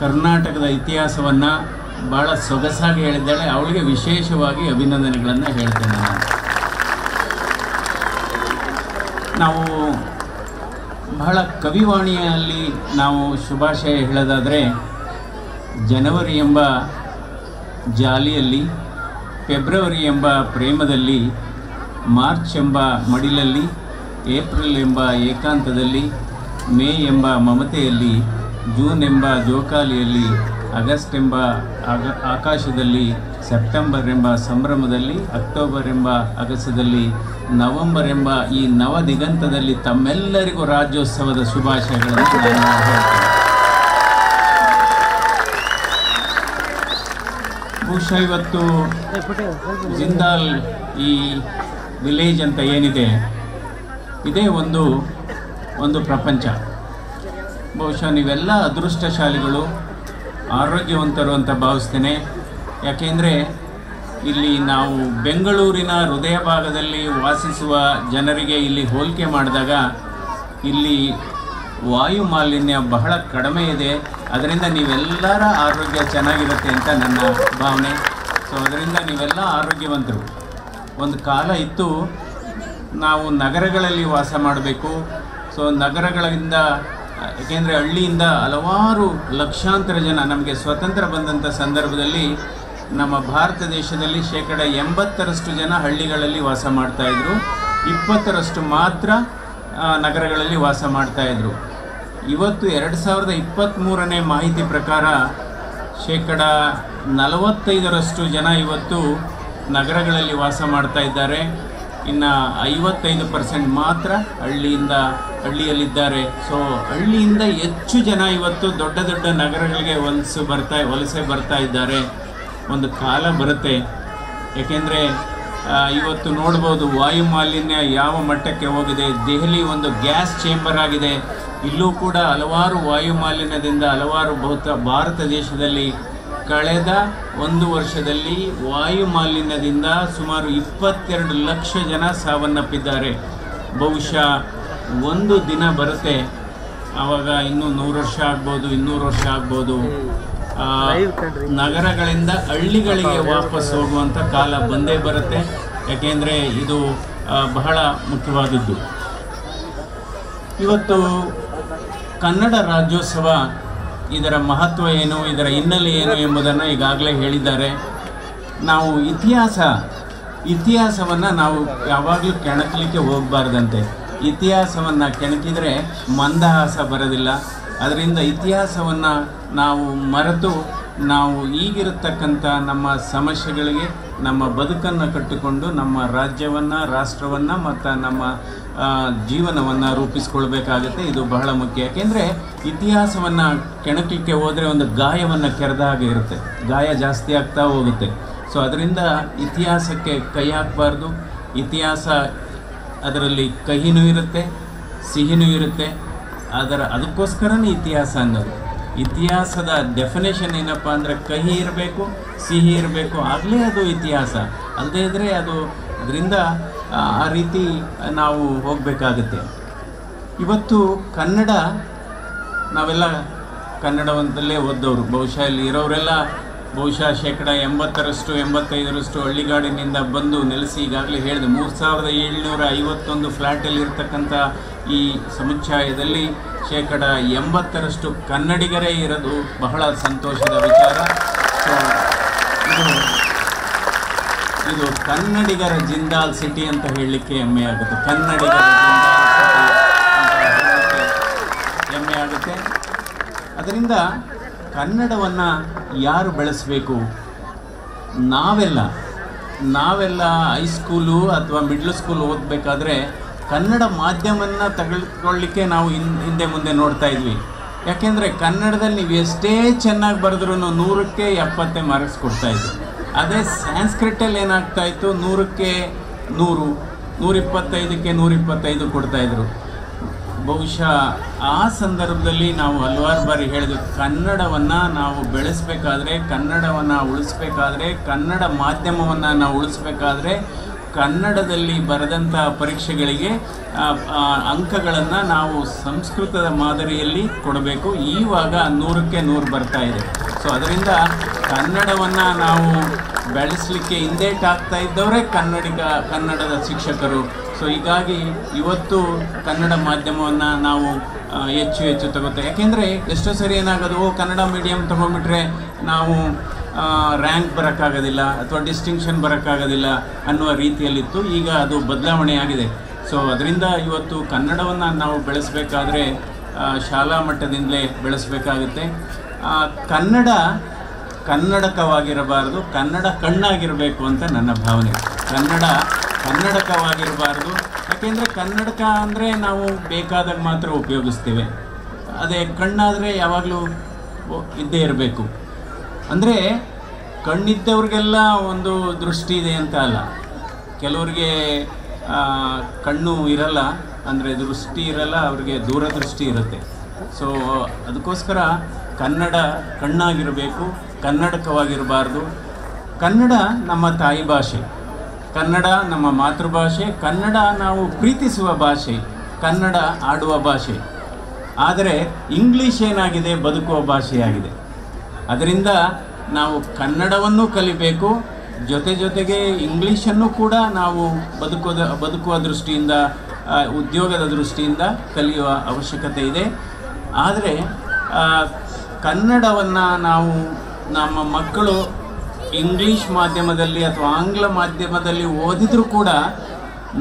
ಕರ್ನಾಟಕದ ಇತಿಹಾಸವನ್ನು ಭಾಳ ಸೊಗಸಾಗಿ ಹೇಳಿದ್ದಾಳೆ. ಅವಳಿಗೆ ವಿಶೇಷವಾಗಿ ಅಭಿನಂದನೆಗಳನ್ನು ಹೇಳ್ತೇನೆ ನಾನು. ನಾವು ಬಹಳ ಕವಿವಾಣಿಯಲ್ಲಿ ನಾವು ಶುಭಾಶಯ ಹೇಳೋದಾದರೆ, ಜನವರಿ ಎಂಬ ಜಾಲಿಯಲ್ಲಿ, ಫೆಬ್ರವರಿ ಎಂಬ ಪ್ರೇಮದಲ್ಲಿ, ಮಾರ್ಚ್ ಎಂಬ ಮಡಿಲಲ್ಲಿ, ಏಪ್ರಿಲ್ ಎಂಬ ಏಕಾಂತದಲ್ಲಿ, ಮೇ ಎಂಬ ಮಮತೆಯಲ್ಲಿ, ಜೂನ್ ಎಂಬ ಜೋಕಾಲಿಯಲ್ಲಿ, ಆಗಸ್ಟ್ ಎಂಬ ಆಕಾಶದಲ್ಲಿ, ಸೆಪ್ಟೆಂಬರ್ ಎಂಬ ಸಂಭ್ರಮದಲ್ಲಿ, ಅಕ್ಟೋಬರ್ ಎಂಬ ಅಗಸದಲ್ಲಿ, ನವೆಂಬರ್ ಎಂಬ ಈ ನವ ದಿಗಂತದಲ್ಲಿ ತಮ್ಮೆಲ್ಲರಿಗೂ ರಾಜ್ಯೋತ್ಸವದ ಶುಭಾಶಯಗಳನ್ನು ನಾನು ಹೇಳ್ತೇನೆ. ಬಹುಶಃ ಇವತ್ತು ಜಿಂದಾಲ್ ಈ ವಿಲೇಜ್ ಅಂತ ಏನಿದೆ, ಇದೇ ಒಂದು ಪ್ರಪಂಚ. ಬಹುಶಃ ನೀವೆಲ್ಲ ಅದೃಷ್ಟಶಾಲಿಗಳು, ಆರೋಗ್ಯವಂತರು ಅಂತ ಭಾವಿಸ್ತೇನೆ. ಯಾಕೆಂದರೆ ಇಲ್ಲಿ ನಾವು ಬೆಂಗಳೂರಿನ ಹೃದಯ ಭಾಗದಲ್ಲಿ ವಾಸಿಸುವ ಜನರಿಗೆ ಇಲ್ಲಿ ಹೋಲಿಕೆ ಮಾಡಿದಾಗ ಇಲ್ಲಿ ವಾಯು ಮಾಲಿನ್ಯ ಬಹಳ ಕಡಿಮೆ ಇದೆ. ಅದರಿಂದ ನೀವೆಲ್ಲರ ಆರೋಗ್ಯ ಚೆನ್ನಾಗಿರುತ್ತೆ ಅಂತ ನನ್ನ ಭಾವನೆ. ಸೊ ಅದರಿಂದ ನೀವೆಲ್ಲ ಆರೋಗ್ಯವಂತರು. ಒಂದು ಕಾಲ ಇತ್ತು ನಾವು ನಗರಗಳಲ್ಲಿ ವಾಸ ಮಾಡಬೇಕು. ಸೊ ನಗರಗಳಿಂದ, ಏಕೆಂದರೆ ಹಳ್ಳಿಯಿಂದ ಹಲವಾರು ಲಕ್ಷಾಂತರ ಜನ, ನಮಗೆ ಸ್ವತಂತ್ರ ಬಂದಂಥ ಸಂದರ್ಭದಲ್ಲಿ ನಮ್ಮ ಭಾರತ ದೇಶದಲ್ಲಿ 80% ಜನ ಹಳ್ಳಿಗಳಲ್ಲಿ ವಾಸ ಮಾಡ್ತಾಯಿದ್ರು, 20% ಮಾತ್ರ ನಗರಗಳಲ್ಲಿ ವಾಸ ಮಾಡ್ತಾಯಿದ್ರು. ಇವತ್ತು 2023ನೇ ಮಾಹಿತಿ ಪ್ರಕಾರ 45% ಜನ ಇವತ್ತು ನಗರಗಳಲ್ಲಿ ವಾಸ ಮಾಡ್ತಾ ಇದ್ದಾರೆ. ಇನ್ನು 55% ಮಾತ್ರ ಹಳ್ಳಿಯಲ್ಲಿದ್ದಾರೆ. ಸೊ ಹಳ್ಳಿಯಿಂದ ಹೆಚ್ಚು ಜನ ಇವತ್ತು ದೊಡ್ಡ ದೊಡ್ಡ ನಗರಗಳಿಗೆ ವಲಸೆ ಬರ್ತಾ ಇದ್ದಾರೆ. ಒಂದು ಕಾಲ ಬರುತ್ತೆ, ಏಕೆಂದರೆ ಇವತ್ತು ನೋಡ್ಬೋದು ವಾಯು ಮಾಲಿನ್ಯ ಯಾವ ಮಟ್ಟಕ್ಕೆ ಹೋಗಿದೆ. ದೆಹಲಿ ಒಂದು ಗ್ಯಾಸ್ ಚೇಂಬರ್ ಆಗಿದೆ. ಇಲ್ಲೂ ಕೂಡ ಹಲವಾರು ವಾಯು ಮಾಲಿನ್ಯದಿಂದ ಭಾರತ ದೇಶದಲ್ಲಿ ಕಳೆದ 1 ವರ್ಷದಲ್ಲಿ ವಾಯು ಮಾಲಿನ್ಯದಿಂದ ಸುಮಾರು 22 ಲಕ್ಷ ಜನ ಸಾವನ್ನಪ್ಪಿದ್ದಾರೆ. ಬಹುಶಃ ಒಂದು ದಿನ ಬರುತ್ತೆ, ಆವಾಗ ಇನ್ನೂ 100 ವರ್ಷ ಆಗ್ಬೋದು, 200 ವರ್ಷ ಆಗ್ಬೋದು, ನಗರಗಳಿಂದ ಹಳ್ಳಿಗಳಿಗೆ ವಾಪಸ್ ಹೋಗುವಂಥ ಕಾಲ ಬಂದೇ ಬರುತ್ತೆ. ಯಾಕೆಂದರೆ ಇದು ಬಹಳ ಮುಖ್ಯವಾದದ್ದು. ಇವತ್ತು ಕನ್ನಡ ರಾಜ್ಯೋತ್ಸವ, ಇದರ ಮಹತ್ವ ಏನು, ಇದರ ಹಿನ್ನೆಲೆ ಏನು ಎಂಬುದನ್ನು ಈಗಾಗಲೇ ಹೇಳಿದ್ದಾರೆ. ನಾವು ಇತಿಹಾಸವನ್ನು ನಾವು ಯಾವಾಗಲೂ ಕೆಣಕಲಿಕ್ಕೆ ಹೋಗಬಾರ್ದಂತೆ. ಇತಿಹಾಸವನ್ನು ಕೆಣಕಿದರೆ ಮಂದಹಾಸ ಬರೋದಿಲ್ಲ. ಅದರಿಂದ ಇತಿಹಾಸವನ್ನು ನಾವು ಮರೆತು ನಾವು ಈಗಿರತಕ್ಕಂಥ ನಮ್ಮ ಸಮಸ್ಯೆಗಳಿಗೆ ನಮ್ಮ ಬದುಕನ್ನು ಕಟ್ಟಿಕೊಂಡು ನಮ್ಮ ರಾಜ್ಯವನ್ನು, ರಾಷ್ಟ್ರವನ್ನು ಮತ್ತು ನಮ್ಮ ಜೀವನವನ್ನು ರೂಪಿಸ್ಕೊಳ್ಬೇಕಾಗುತ್ತೆ. ಇದು ಬಹಳ ಮುಖ್ಯ. ಯಾಕೆಂದರೆ ಇತಿಹಾಸವನ್ನು ಕೆಣಕಲಿಕ್ಕೆ ಹೋದರೆ ಒಂದು ಗಾಯವನ್ನು ಕೆರೆದ ಹಾಗೆ ಇರುತ್ತೆ, ಗಾಯ ಜಾಸ್ತಿ ಆಗ್ತಾ ಹೋಗುತ್ತೆ. ಸೊ ಅದರಿಂದ ಇತಿಹಾಸಕ್ಕೆ ಕೈ ಹಾಕಬಾರ್ದು. ಇತಿಹಾಸ ಅದರಲ್ಲಿ ಕಹಿನೂ ಇರುತ್ತೆ, ಸಿಹಿನೂ ಇರುತ್ತೆ. ಅದಕ್ಕೋಸ್ಕರನೇ ಇತಿಹಾಸ ಅನ್ನೋದು. ಇತಿಹಾಸದ ಡೆಫಿನೇಷನ್ ಏನಪ್ಪ ಅಂದರೆ ಕಹಿ ಇರಬೇಕು, ಸಿಹಿ ಇರಬೇಕು, ಆಗಲೇ ಅದು ಇತಿಹಾಸ. ಅಲ್ಲದೇ ಇದ್ದರೆ ಅದರಿಂದ ಆ ರೀತಿ ನಾವು ಹೋಗಬೇಕಾಗುತ್ತೆ. ಇವತ್ತು ಕನ್ನಡ, ನಾವೆಲ್ಲ ಕನ್ನಡವಂತಲ್ಲೇ ಓದ್ದವರು. ಬಹುಶಃ ಇಲ್ಲಿ ಇರೋರೆಲ್ಲ 80%, 85% ಹಳ್ಳಿಗಾಡಿನಿಂದ ಬಂದು ನೆಲೆಸಿ, ಈಗಾಗಲೇ ಹೇಳಿದೆ 3751 ಫ್ಲ್ಯಾಟಲ್ಲಿ ಇರ್ತಕ್ಕಂಥ ಈ ಸಮುಚ್ಛಾಯದಲ್ಲಿ 80% ಕನ್ನಡಿಗರೇ ಇರೋದು ಬಹಳ ಸಂತೋಷದ ವಿಚಾರ. ಸೊ ಇದು ಕನ್ನಡಿಗರ ಜಿಂದಾಲ್ ಸಿಟಿ ಅಂತ ಹೇಳಲಿಕ್ಕೆ ಹೆಮ್ಮೆ ಆಗುತ್ತೆ. ಕನ್ನಡಿಗರ ಜಿಂದಾಲ್ ಸಿಟಿ ಹೆಮ್ಮೆ ಆಗುತ್ತೆ. ಅದರಿಂದ ಕನ್ನಡವನ್ನು ಯಾರು ಬೆಳೆಸಬೇಕು? ನಾವೆಲ್ಲ ಹೈಸ್ಕೂಲು ಅಥವಾ ಮಿಡ್ಲ್ ಸ್ಕೂಲ್ ಓದಬೇಕಾದ್ರೆ ಕನ್ನಡ ಮಾಧ್ಯಮವನ್ನು ತೆಗೆದುಕೊಳ್ಳಿಕ್ಕೆ ನಾವು ಹಿಂದೆ ಮುಂದೆ ನೋಡ್ತಾ ಇದ್ವಿ. ಯಾಕೆಂದರೆ ಕನ್ನಡದಲ್ಲಿ ನೀವು ಎಷ್ಟೇ ಚೆನ್ನಾಗಿ ಬರೆದ್ರೂ 100ಕ್ಕೆ 70 ಮಾರ್ಕ್ಸ್ ಕೊಡ್ತಾಯಿದ್ರು. ಅದೇ ಸ್ಯಾನ್ಸ್ಕ್ರಿಟಲ್ಲಿ ಏನಾಗ್ತಾಯಿತ್ತು, 100ಕ್ಕೆ 100, 125ಕ್ಕೆ 125 ಕೊಡ್ತಾಯಿದ್ರು. ಬಹುಶಃ ಆ ಸಂದರ್ಭದಲ್ಲಿ ನಾವು ಹಲವಾರು ಬಾರಿ ಹೇಳಿದ್ವಿ, ಕನ್ನಡವನ್ನು ನಾವು ಬೆಳೆಸಬೇಕಾದ್ರೆ, ಕನ್ನಡವನ್ನು ಉಳಿಸ್ಬೇಕಾದ್ರೆ, ಕನ್ನಡ ಮಾಧ್ಯಮವನ್ನು ನಾವು ಉಳಿಸ್ಬೇಕಾದ್ರೆ ಕನ್ನಡದಲ್ಲಿ ಬರೆದಂಥ ಪರೀಕ್ಷೆಗಳಿಗೆ ಅಂಕಗಳನ್ನು ನಾವು ಸಂಸ್ಕೃತದ ಮಾದರಿಯಲ್ಲಿ ಕೊಡಬೇಕು. ಈವಾಗ 100ಕ್ಕೆ 100 ಬರ್ತಾ ಇದೆ. ಸೊ ಅದರಿಂದ ಕನ್ನಡವನ್ನು ನಾವು ಬೆಳೆಸಲಿಕ್ಕೆ ಹಿಂದೇಟಾಗ್ತಾ ಇದ್ದವರೇ ಕನ್ನಡದ ಶಿಕ್ಷಕರು. ಸೊ ಹೀಗಾಗಿ ಇವತ್ತು ಕನ್ನಡ ಮಾಧ್ಯಮವನ್ನು ನಾವು ಹೆಚ್ಚು ತಗೋತೇವೆ. ಯಾಕೆಂದರೆ ಎಷ್ಟೋ ಸರಿ ಏನಾಗೋದು, ಕನ್ನಡ ಮೀಡಿಯಮ್ ತೊಗೊಂಡ್ಬಿಟ್ರೆ ನಾವು ರ್ಯಾಂಕ್ ಬರೋಕ್ಕಾಗೋದಿಲ್ಲ ಅಥವಾ ಡಿಸ್ಟಿಂಕ್ಷನ್ ಬರೋಕ್ಕಾಗೋದಿಲ್ಲ ಅನ್ನುವ ರೀತಿಯಲ್ಲಿತ್ತು. ಈಗ ಅದು ಬದಲಾವಣೆ ಆಗಿದೆ. ಸೊ ಅದರಿಂದ ಇವತ್ತು ಕನ್ನಡವನ್ನು ನಾವು ಬೆಳೆಸಬೇಕಾದ್ರೆ ಶಾಲಾ ಮಟ್ಟದಿಂದಲೇ ಬೆಳೆಸಬೇಕಾಗುತ್ತೆ. ಕನ್ನಡ ಕನ್ನಡಕವಾಗಿರಬಾರ್ದು, ಕನ್ನಡ ಕಣ್ಣಾಗಿರಬೇಕು ಅಂತ ನನ್ನ ಭಾವನೆ. ಕನ್ನಡಕವಾಗಿರಬಾರ್ದು. ಯಾಕೆಂದರೆ ಕನ್ನಡಕ ಅಂದರೆ ನಾವು ಬೇಕಾದಾಗ ಮಾತ್ರ ಉಪಯೋಗಿಸ್ತೇವೆ. ಅದೇ ಕಣ್ಣಾದರೆ ಯಾವಾಗಲೂ ಇದ್ದೇ ಇರಬೇಕು. ಅಂದರೆ ಕಣ್ಣಿದ್ದವ್ರಿಗೆಲ್ಲ ಒಂದು ದೃಷ್ಟಿ ಇದೆ ಅಂತ ಅಲ್ಲ. ಕೆಲವರಿಗೆ ಕಣ್ಣು ಇರಲ್ಲ, ಅಂದರೆ ದೃಷ್ಟಿ ಇರಲ್ಲ, ಅವ್ರಿಗೆ ದೂರದೃಷ್ಟಿ ಇರುತ್ತೆ. ಸೊ ಅದಕ್ಕೋಸ್ಕರ ಕನ್ನಡ ಕಣ್ಣಾಗಿರಬೇಕು, ಕನ್ನಡಕವಾಗಿರಬಾರ್ದು. ಕನ್ನಡ ನಮ್ಮ ತಾಯಿ ಭಾಷೆ, ಕನ್ನಡ ನಮ್ಮ ಮಾತೃಭಾಷೆ, ಕನ್ನಡ ನಾವು ಪ್ರೀತಿಸುವ ಭಾಷೆ, ಕನ್ನಡ ಆಡುವ ಭಾಷೆ. ಆದರೆ ಇಂಗ್ಲೀಷ್ ಏನಾಗಿದೆ, ಬದುಕುವ ಭಾಷೆಯಾಗಿದೆ. ಅದರಿಂದ ನಾವು ಕನ್ನಡವನ್ನು ಕಲಿಬೇಕು, ಜೊತೆಗೆ ಇಂಗ್ಲೀಷನ್ನು ಕೂಡ ನಾವು ಬದುಕುವ ದೃಷ್ಟಿಯಿಂದ, ಉದ್ಯೋಗದ ದೃಷ್ಟಿಯಿಂದ ಕಲಿಯುವ ಅವಶ್ಯಕತೆ ಇದೆ. ಆದರೆ ಕನ್ನಡವನ್ನು ನಾವು ನಮ್ಮ ಮಕ್ಕಳು ಇಂಗ್ಲೀಷ್ ಮಾಧ್ಯಮದಲ್ಲಿ ಅಥವಾ ಆಂಗ್ಲ ಮಾಧ್ಯಮದಲ್ಲಿ ಓದಿದರೂ ಕೂಡ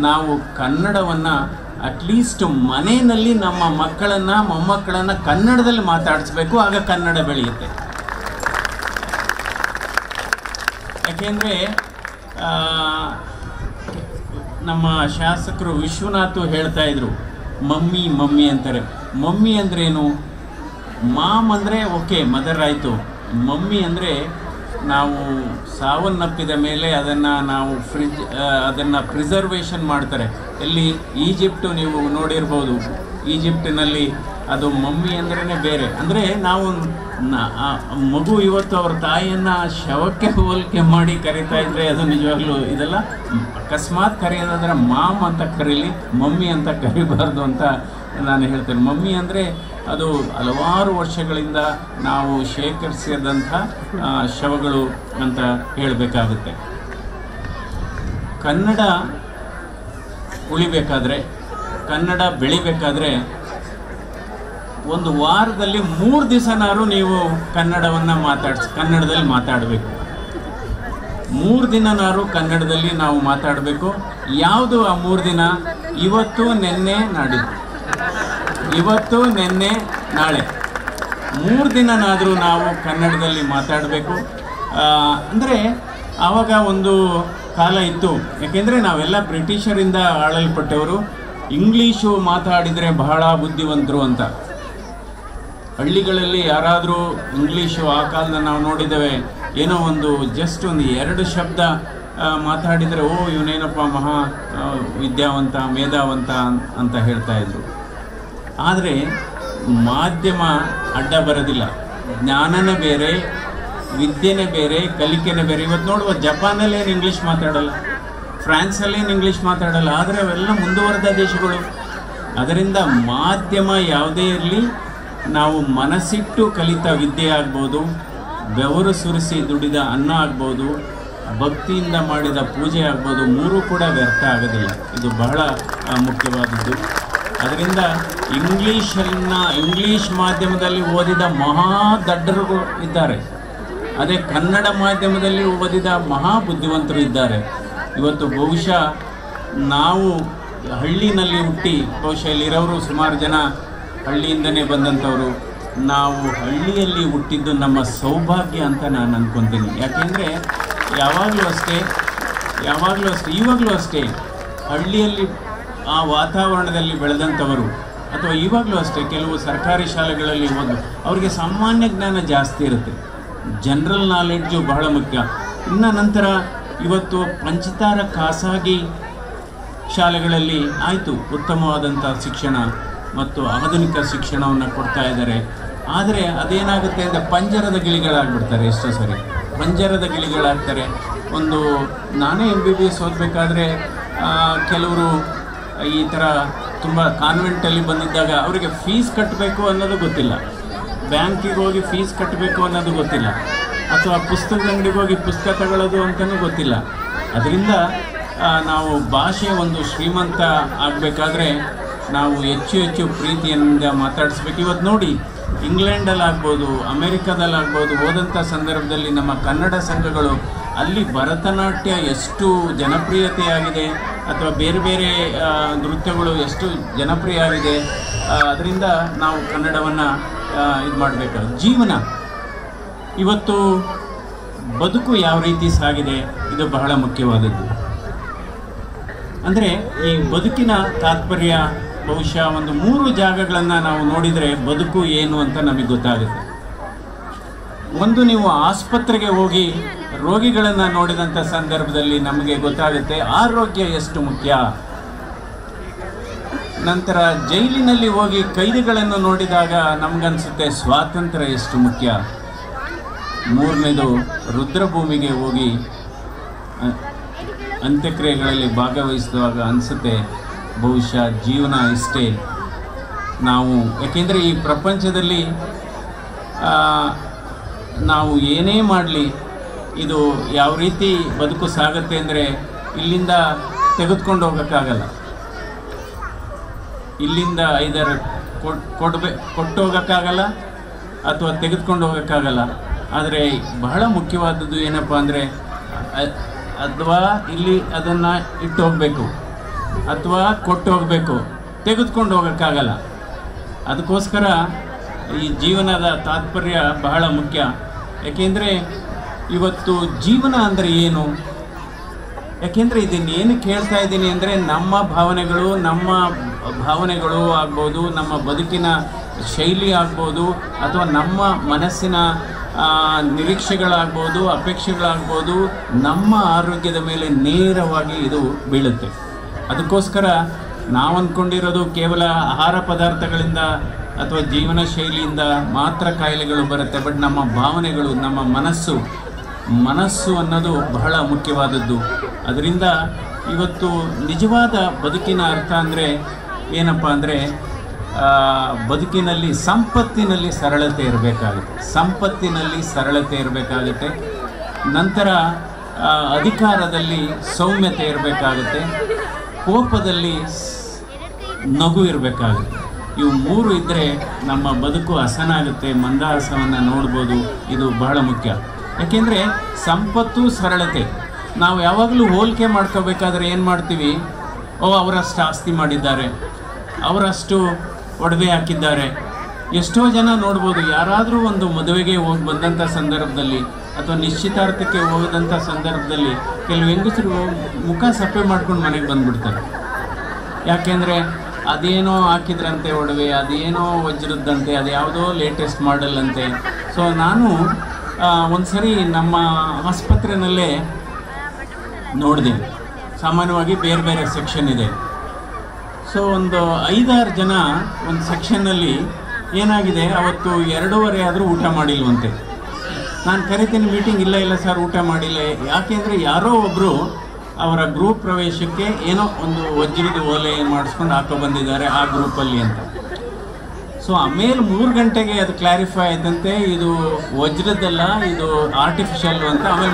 ನಾವು ಕನ್ನಡವನ್ನು ಅಟ್ಲೀಸ್ಟ್ ಮನೆಯಲ್ಲಿ ನಮ್ಮ ಮಕ್ಕಳನ್ನು ಮೊಮ್ಮಕ್ಕಳನ್ನು ಕನ್ನಡದಲ್ಲಿ ಮಾತಾಡಿಸ್ಬೇಕು. ಆಗ ಕನ್ನಡ ಬೆಳೆಯುತ್ತೆ. ಯಾಕೆಂದರೆ ನಮ್ಮ ಶಾಸಕರು ವಿಶ್ವನಾಥ್ ಹೇಳ್ತಾ ಇದ್ರು, ಮಮ್ಮಿ ಅಂತಾರೆ. ಮಮ್ಮಿ ಅಂದ್ರೇನು? ಮಾಮ್ ಅಂದರೆ ಓಕೆ, ಮದರ್ ಆಯಿತು. ಮಮ್ಮಿ ಅಂದರೆ ನಾವು ಸಾವನ್ನಪ್ಪಿದ ಮೇಲೆ ಅದನ್ನು ಪ್ರಿಸರ್ವೇಷನ್ ಮಾಡ್ತಾರೆ. ಎಲ್ಲಿ? ಈಜಿಪ್ಟು ನೀವು ನೋಡಿರ್ಬೋದು. ಈಜಿಪ್ಟಿನಲ್ಲಿ ಅದು ಮಮ್ಮಿ ಅಂದ್ರೇ ಬೇರೆ. ಅಂದರೆ ನಾವು ಮಗು ಇವತ್ತು ಅವ್ರ ತಾಯಿಯನ್ನು ಶವಕ್ಕೆ ಹೋಲಿಕೆ ಮಾಡಿ ಕರೀತಾ ಇದ್ದರೆ ಅದು ನಿಜವಾಗ್ಲೂ ಇದೆಲ್ಲ. ಅಕಸ್ಮಾತ್ ಕರೆಯೋದಾದ್ರೆ ಮಾಮ್ ಅಂತ ಕರೀಲಿ, ಮಮ್ಮಿ ಅಂತ ಕರಿಬಾರ್ದು ಅಂತ ನಾನು ಹೇಳ್ತೇನೆ. ಮಮ್ಮಿ ಅಂದರೆ ಅದು ಹಲವಾರು ವರ್ಷಗಳಿಂದ ನಾವು ಶೇಖರಿಸಿದಂಥ ಶವಗಳು ಅಂತ ಹೇಳಬೇಕಾಗುತ್ತೆ. ಕನ್ನಡ ಉಳಿಬೇಕಾದ್ರೆ, ಕನ್ನಡ ಬೆಳಿಬೇಕಾದ್ರೆ ಒಂದು ವಾರದಲ್ಲಿ 3 ದಿವಸನಾರು ನೀವು ಕನ್ನಡದಲ್ಲಿ ಮಾತಾಡಬೇಕು. 3 ದಿನನಾರು ಕನ್ನಡದಲ್ಲಿ ನಾವು ಮಾತಾಡಬೇಕು. ಯಾವುದು ಆ 3 ದಿನ? ಇವತ್ತು, ನೆನ್ನೆ, ನಾಡಿದ್ದು. ಇವತ್ತು, ನೆನ್ನೆ, ನಾಳೆ 3 ದಿನನಾದರೂ ನಾವು ಕನ್ನಡದಲ್ಲಿ ಮಾತಾಡಬೇಕು. ಅಂದರೆ ಆವಾಗ ಒಂದು ಕಾಲ ಇತ್ತು, ಯಾಕೆಂದರೆ ನಾವೆಲ್ಲ ಬ್ರಿಟಿಷರಿಂದ ಆಳಲ್ಪಟ್ಟವರು. ಇಂಗ್ಲೀಷು ಮಾತಾಡಿದರೆ ಬಹಳ ಬುದ್ಧಿವಂತರು ಅಂತ. ಹಳ್ಳಿಗಳಲ್ಲಿ ಯಾರಾದರೂ ಇಂಗ್ಲೀಷು ಆ ಕಾಲದ ನಾವು ನೋಡಿದ್ದೇವೆ, ಏನೋ ಜಸ್ಟ್ ಒಂದು 2 ಶಬ್ದ ಮಾತಾಡಿದರೆ ಇವನೇನಪ್ಪ ಮಹಾ ವಿದ್ಯಾವಂತ, ಮೇಧಾವಂತ ಅಂತ ಹೇಳ್ತಾ ಇದ್ರು. ಆದರೆ ಮಾಧ್ಯಮ ಅಡ್ಡ ಬರೋದಿಲ್ಲ. ಜ್ಞಾನನೇ ಬೇರೆ, ವಿದ್ಯೆನೇ ಬೇರೆ, ಕಲಿಕೆನೇ ಬೇರೆ. ಇವತ್ತು ನೋಡುವ ಜಪಾನಲ್ಲೇನು ಇಂಗ್ಲೀಷ್ ಮಾತಾಡಲ್ಲ, ಫ್ರಾನ್ಸಲ್ಲೇನು ಇಂಗ್ಲೀಷ್ ಮಾತಾಡಲ್ಲ. ಆದರೆ ಅವೆಲ್ಲ ಮುಂದುವರೆದ ದೇಶಗಳು. ಅದರಿಂದ ಮಾಧ್ಯಮ ಯಾವುದೇ ಇರಲಿ, ನಾವು ಮನಸ್ಸಿಟ್ಟು ಕಲಿತ ವಿದ್ಯೆ ಆಗ್ಬೋದು, ಬೆವರು ಸುರಿಸಿ ದುಡಿದ ಅನ್ನ ಆಗ್ಬೋದು, ಭಕ್ತಿಯಿಂದ ಮಾಡಿದ ಪೂಜೆ ಆಗ್ಬೋದು, 3 ಕೂಡ ವ್ಯರ್ಥ ಆಗೋದಿಲ್ಲ. ಇದು ಬಹಳ ಮುಖ್ಯವಾದದ್ದು. ಅದರಿಂದ ಇಂಗ್ಲೀಷ್ ಮಾಧ್ಯಮದಲ್ಲಿ ಓದಿದ ಮಹಾ ದಡ್ಡರುಗಳು ಇದ್ದಾರೆ. ಅದೇ ಕನ್ನಡ ಮಾಧ್ಯಮದಲ್ಲಿ ಓದಿದ ಮಹಾ ಬುದ್ಧಿವಂತರು ಇದ್ದಾರೆ. ಇವತ್ತು ಬಹುಶಃ ನಾವು ಹಳ್ಳಿನಲ್ಲಿ ಹುಟ್ಟಿ, ಬಹುಶಃ ಇಲ್ಲಿರೋರು ಸುಮಾರು ಜನ ಹಳ್ಳಿಯಿಂದನೇ ಬಂದಂಥವರು. ನಾವು ಹಳ್ಳಿಯಲ್ಲಿ ಹುಟ್ಟಿದ್ದು ನಮ್ಮ ಸೌಭಾಗ್ಯ ಅಂತ ನಾನು ಅಂದ್ಕೊತೀನಿ. ಯಾಕೆಂದರೆ ಯಾವಾಗಲೂ ಅಷ್ಟೇ, ಇವಾಗಲೂ ಅಷ್ಟೇ ಹಳ್ಳಿಯಲ್ಲಿ ಆ ವಾತಾವರಣದಲ್ಲಿ ಬೆಳೆದಂಥವರು, ಅಥವಾ ಇವಾಗಲೂ ಅಷ್ಟೇ ಕೆಲವು ಸರ್ಕಾರಿ ಶಾಲೆಗಳಲ್ಲಿ ಅವರಿಗೆ ಸಾಮಾನ್ಯ ಜ್ಞಾನ ಜಾಸ್ತಿ ಇರುತ್ತೆ. ಜನರಲ್ ನಾಲೆಡ್ಜು ಬಹಳ ಮುಖ್ಯ. ಇನ್ನು ನಂತರ ಇವತ್ತು ಪಂಚತಾರ ಖಾಸಗಿ ಶಾಲೆಗಳಲ್ಲಿ ಆಯಿತು, ಉತ್ತಮವಾದಂಥ ಶಿಕ್ಷಣ ಮತ್ತು ಆಧುನಿಕ ಶಿಕ್ಷಣವನ್ನು ಕೊಡ್ತಾ ಇದ್ದಾರೆ. ಆದರೆ ಅದೇನಾಗುತ್ತೆ ಅಂದರೆ ಪಂಜರದ ಗಿಳಿಗಳಾಗ್ಬಿಡ್ತಾರೆ ಎಷ್ಟೋ ಸರಿ. ಪಂಜರದ ಗಿಳಿಗಳಾಗ್ತಾರೆ. ಒಂದು ನಾನೇ MBBS ಓದಬೇಕಾದ್ರೆ ಕೆಲವರು ಈ ಥರ ತುಂಬ ಕಾನ್ವೆಂಟಲ್ಲಿ ಬಂದಿದ್ದಾಗ ಅವರಿಗೆ ಫೀಸ್ ಕಟ್ಟಬೇಕು ಅನ್ನೋದು ಗೊತ್ತಿಲ್ಲ, ಬ್ಯಾಂಕಿಗೆ ಹೋಗಿ ಫೀಸ್ ಕಟ್ಟಬೇಕು ಅನ್ನೋದು ಗೊತ್ತಿಲ್ಲ, ಅಥವಾ ಪುಸ್ತಕದ ಅಂಗಡಿಗೆ ಹೋಗಿ ಪುಸ್ತಕ ತಗೊಳ್ಳೋದು ಅಂತಲೂ ಗೊತ್ತಿಲ್ಲ. ಅದರಿಂದ ನಾವು ಭಾಷೆ ಒಂದು ಶ್ರೀಮಂತ ಆಗಬೇಕಾದ್ರೆ ನಾವು ಹೆಚ್ಚು ಹೆಚ್ಚು ಪ್ರೀತಿಯಿಂದ ಮಾತಾಡಿಸ್ಬೇಕು. ಇವತ್ತು ನೋಡಿ, ಇಂಗ್ಲೆಂಡಲ್ಲಾಗ್ಬೋದು, ಅಮೇರಿಕಾದಲ್ಲಾಗ್ಬೋದು, ಹೋದಂಥ ಸಂದರ್ಭದಲ್ಲಿ ನಮ್ಮ ಕನ್ನಡ ಸಂಘಗಳು ಅಲ್ಲಿ ಭರತನಾಟ್ಯ ಎಷ್ಟು ಜನಪ್ರಿಯತೆಯಾಗಿದೆ, ಅಥವಾ ಬೇರೆ ಬೇರೆ ನೃತ್ಯಗಳು ಎಷ್ಟು ಜನಪ್ರಿಯ ಆಗಿದೆ. ಅದರಿಂದ ನಾವು ಕನ್ನಡವನ್ನು ಇದು ಮಾಡಬೇಕು. ಜೀವನ ಇವತ್ತು ಬದುಕು ಯಾವ ರೀತಿ ಸಾಗಿದೆ, ಇದು ಬಹಳ ಮುಖ್ಯವಾದದ್ದು. ಅಂದರೆ ಈ ಬದುಕಿನ ತಾತ್ಪರ್ಯ ಬಹುಶಃ ಒಂದು 3 ಜಾಗಗಳನ್ನು ನಾವು ನೋಡಿದರೆ ಬದುಕು ಏನು ಅಂತ ನಮಗೆ ಗೊತ್ತಾಗುತ್ತೆ. ಒಂದು, ನೀವು ಆಸ್ಪತ್ರೆಗೆ ಹೋಗಿ ರೋಗಿಗಳನ್ನು ನೋಡಿದಂಥ ಸಂದರ್ಭದಲ್ಲಿ ನಮಗೆ ಗೊತ್ತಾಗುತ್ತೆ ಆರೋಗ್ಯ ಎಷ್ಟು ಮುಖ್ಯ. ನಂತರ ಜೈಲಿನಲ್ಲಿ ಹೋಗಿ ಕೈದಿಗಳನ್ನು ನೋಡಿದಾಗ ನಮಗನ್ಸುತ್ತೆ ಸ್ವಾತಂತ್ರ್ಯ ಎಷ್ಟು ಮುಖ್ಯ. 3ನೇದು, ರುದ್ರಭೂಮಿಗೆ ಹೋಗಿ ಅಂತ್ಯಕ್ರಿಯೆಗಳಲ್ಲಿ ಭಾಗವಹಿಸುವಾಗ ಅನಿಸುತ್ತೆ ಬಹುಶಃ ಜೀವನ ಇಷ್ಟೇ. ನಾವು ಯಾಕೆಂದರೆ ಈ ಪ್ರಪಂಚದಲ್ಲಿ ನಾವು ಏನೇ ಮಾಡಲಿ ಇದು ಯಾವ ರೀತಿ ಬದುಕು ಸಾಗುತ್ತೆ ಅಂದರೆ ಇಲ್ಲಿಂದ ತೆಗೆದುಕೊಂಡು ಹೋಗೋಕ್ಕಾಗಲ್ಲ, ಇಲ್ಲಿಂದ ಐದರ ಕೊಟ್ಟು ಹೋಗೋಕ್ಕಾಗಲ್ಲ ಅಥವಾ ತೆಗೆದುಕೊಂಡು ಹೋಗೋಕ್ಕಾಗಲ್ಲ. ಆದರೆ ಬಹಳ ಮುಖ್ಯವಾದದ್ದು ಏನಪ್ಪ ಅಂದರೆ ಅಥವಾ ಇಲ್ಲಿ ಅದನ್ನು ಇಟ್ಟು ಹೋಗಬೇಕು ಅಥವಾ ಕೊಟ್ಟು ಹೋಗಬೇಕು, ತೆಗೆದುಕೊಂಡು ಹೋಗೋಕ್ಕಾಗಲ್ಲ. ಅದಕ್ಕೋಸ್ಕರ ಈ ಜೀವನದ ತಾತ್ಪರ್ಯ ಬಹಳ ಮುಖ್ಯ. ಯಾಕೆಂದರೆ ಇವತ್ತು ಜೀವನ ಅಂದರೆ ಏನು? ಯಾಕೆಂದರೆ ಇದನ್ನೇನು ಕೇಳ್ತಾ ಇದ್ದೀನಿ ಅಂದರೆ ನಮ್ಮ ಭಾವನೆಗಳು ಆಗ್ಬೋದು, ನಮ್ಮ ಬದುಕಿನ ಶೈಲಿ ಆಗ್ಬೋದು, ಅಥವಾ ನಮ್ಮ ಮನಸ್ಸಿನ ನಿರೀಕ್ಷೆಗಳಾಗ್ಬೋದು, ಅಪೇಕ್ಷೆಗಳಾಗ್ಬೋದು, ನಮ್ಮ ಆರೋಗ್ಯದ ಮೇಲೆ ನೇರವಾಗಿ ಇದು ಬೀಳುತ್ತೆ. ಅದಕ್ಕೋಸ್ಕರ ನಾವು ಅಂದ್ಕೊಂಡಿರೋದು ಕೇವಲ ಆಹಾರ ಪದಾರ್ಥಗಳಿಂದ ಅಥವಾ ಜೀವನ ಶೈಲಿಯಿಂದ ಮಾತ್ರ ಕಾಯಿಲೆಗಳು ಬರುತ್ತೆ. ಬಟ್ ನಮ್ಮ ಭಾವನೆಗಳು, ನಮ್ಮ ಮನಸ್ಸು ಅನ್ನೋದು ಬಹಳ ಮುಖ್ಯವಾದದ್ದು. ಅದರಿಂದ ಇವತ್ತು ನಿಜವಾದ ಬದುಕಿನ ಅರ್ಥ ಅಂದರೆ ಏನಪ್ಪ ಅಂದರೆ ಬದುಕಿನಲ್ಲಿ ಸಂಪತ್ತಿನಲ್ಲಿ ಸರಳತೆ ಇರಬೇಕಾಗುತ್ತೆ. ನಂತರ ಅಧಿಕಾರದಲ್ಲಿ ಸೌಮ್ಯತೆ ಇರಬೇಕಾಗುತ್ತೆ, ಕೋಪದಲ್ಲಿ ನಗು ಇರಬೇಕಾಗುತ್ತೆ. ಇವು 3 ಇದ್ದರೆ ನಮ್ಮ ಬದುಕು ಹಸನಾಗುತ್ತೆ, ಮಂದಹಾಸವನ್ನು ನೋಡ್ಬೋದು. ಇದು ಬಹಳ ಮುಖ್ಯ. ಯಾಕೆಂದರೆ ಸಂಪತ್ತು, ಸರಳತೆ ನಾವು ಯಾವಾಗಲೂ ಹೋಲಿಕೆ ಮಾಡ್ಕೋಬೇಕಾದ್ರೆ ಏನು ಮಾಡ್ತೀವಿ? ಅವರಷ್ಟು ಆಸ್ತಿ ಮಾಡಿದ್ದಾರೆ, ಅವರಷ್ಟು ಒಡವೆ ಹಾಕಿದ್ದಾರೆ. ಎಷ್ಟೋ ಜನ ನೋಡ್ಬೋದು, ಯಾರಾದರೂ ಒಂದು ಮದುವೆಗೆ ಹೋಗಿ ಬಂದಂಥ ಸಂದರ್ಭದಲ್ಲಿ ಅಥವಾ ನಿಶ್ಚಿತಾರ್ಥಕ್ಕೆ ಹೋದಂಥ ಸಂದರ್ಭದಲ್ಲಿ ಕೆಲವು ಹೆಂಗಸರು ಮುಖ ಸಪ್ಪೆ ಮಾಡ್ಕೊಂಡು ಮನೆಗೆ ಬಂದುಬಿಡ್ತಾರೆ. ಯಾಕೆಂದರೆ ಅದೇನೋ ಹಾಕಿದ್ರಂತೆ ಒಡವೆ, ಅದೇನೋ ವಜ್ರದ್ದಂತೆ, ಅದು ಯಾವುದೋ ಲೇಟೆಸ್ಟ್ ಮಾಡೆಲ್ ಅಂತೆ. ಸೊ ನಾನು ಒಂದು ಸರಿ ನಮ್ಮ ಆಸ್ಪತ್ರೆಯಲ್ಲೇ ನೋಡಿದೆ. ಸಾಮಾನ್ಯವಾಗಿ ಬೇರೆ ಬೇರೆ ಸೆಕ್ಷನ್ ಇದೆ. ಸೊ ಒಂದು 5-6 ಜನ ಒಂದು ಸೆಕ್ಷನ್ನಲ್ಲಿ ಏನಾಗಿದೆ, ಅವತ್ತು 2:30 ಆದರೂ ಊಟ ಮಾಡಿಲ್ವಂತೆ. ನಾನು ಕರಿತೀನಿ ಮೀಟಿಂಗ್, ಇಲ್ಲ ಸರ್ ಊಟ ಮಾಡಿಲ್ಲ. ಯಾಕೆಂದರೆ ಯಾರೋ ಒಬ್ಬರು ಅವರ ಗ್ರೂಪ್ ಪ್ರವೇಶಕ್ಕೆ ಏನೋ ಒಂದು ವಜ್ರದ ಓಲೆ ಮಾಡಿಸ್ಕೊಂಡು ಹಾಕೋ ಬಂದಿದ್ದಾರೆ ಆ ಗ್ರೂಪಲ್ಲಿ ಅಂತ. ಸೊ ಆಮೇಲೆ 3 ಗಂಟೆಗೆ ಅದು ಕ್ಲಾರಿಫೈ ಆಯ್ತಂತೆ, ಇದು ವಜ್ರದ್ದಲ್ಲ, ಇದು ಆರ್ಟಿಫಿಷಿಯಲ್ ಅಂತ. ಆಮೇಲೆ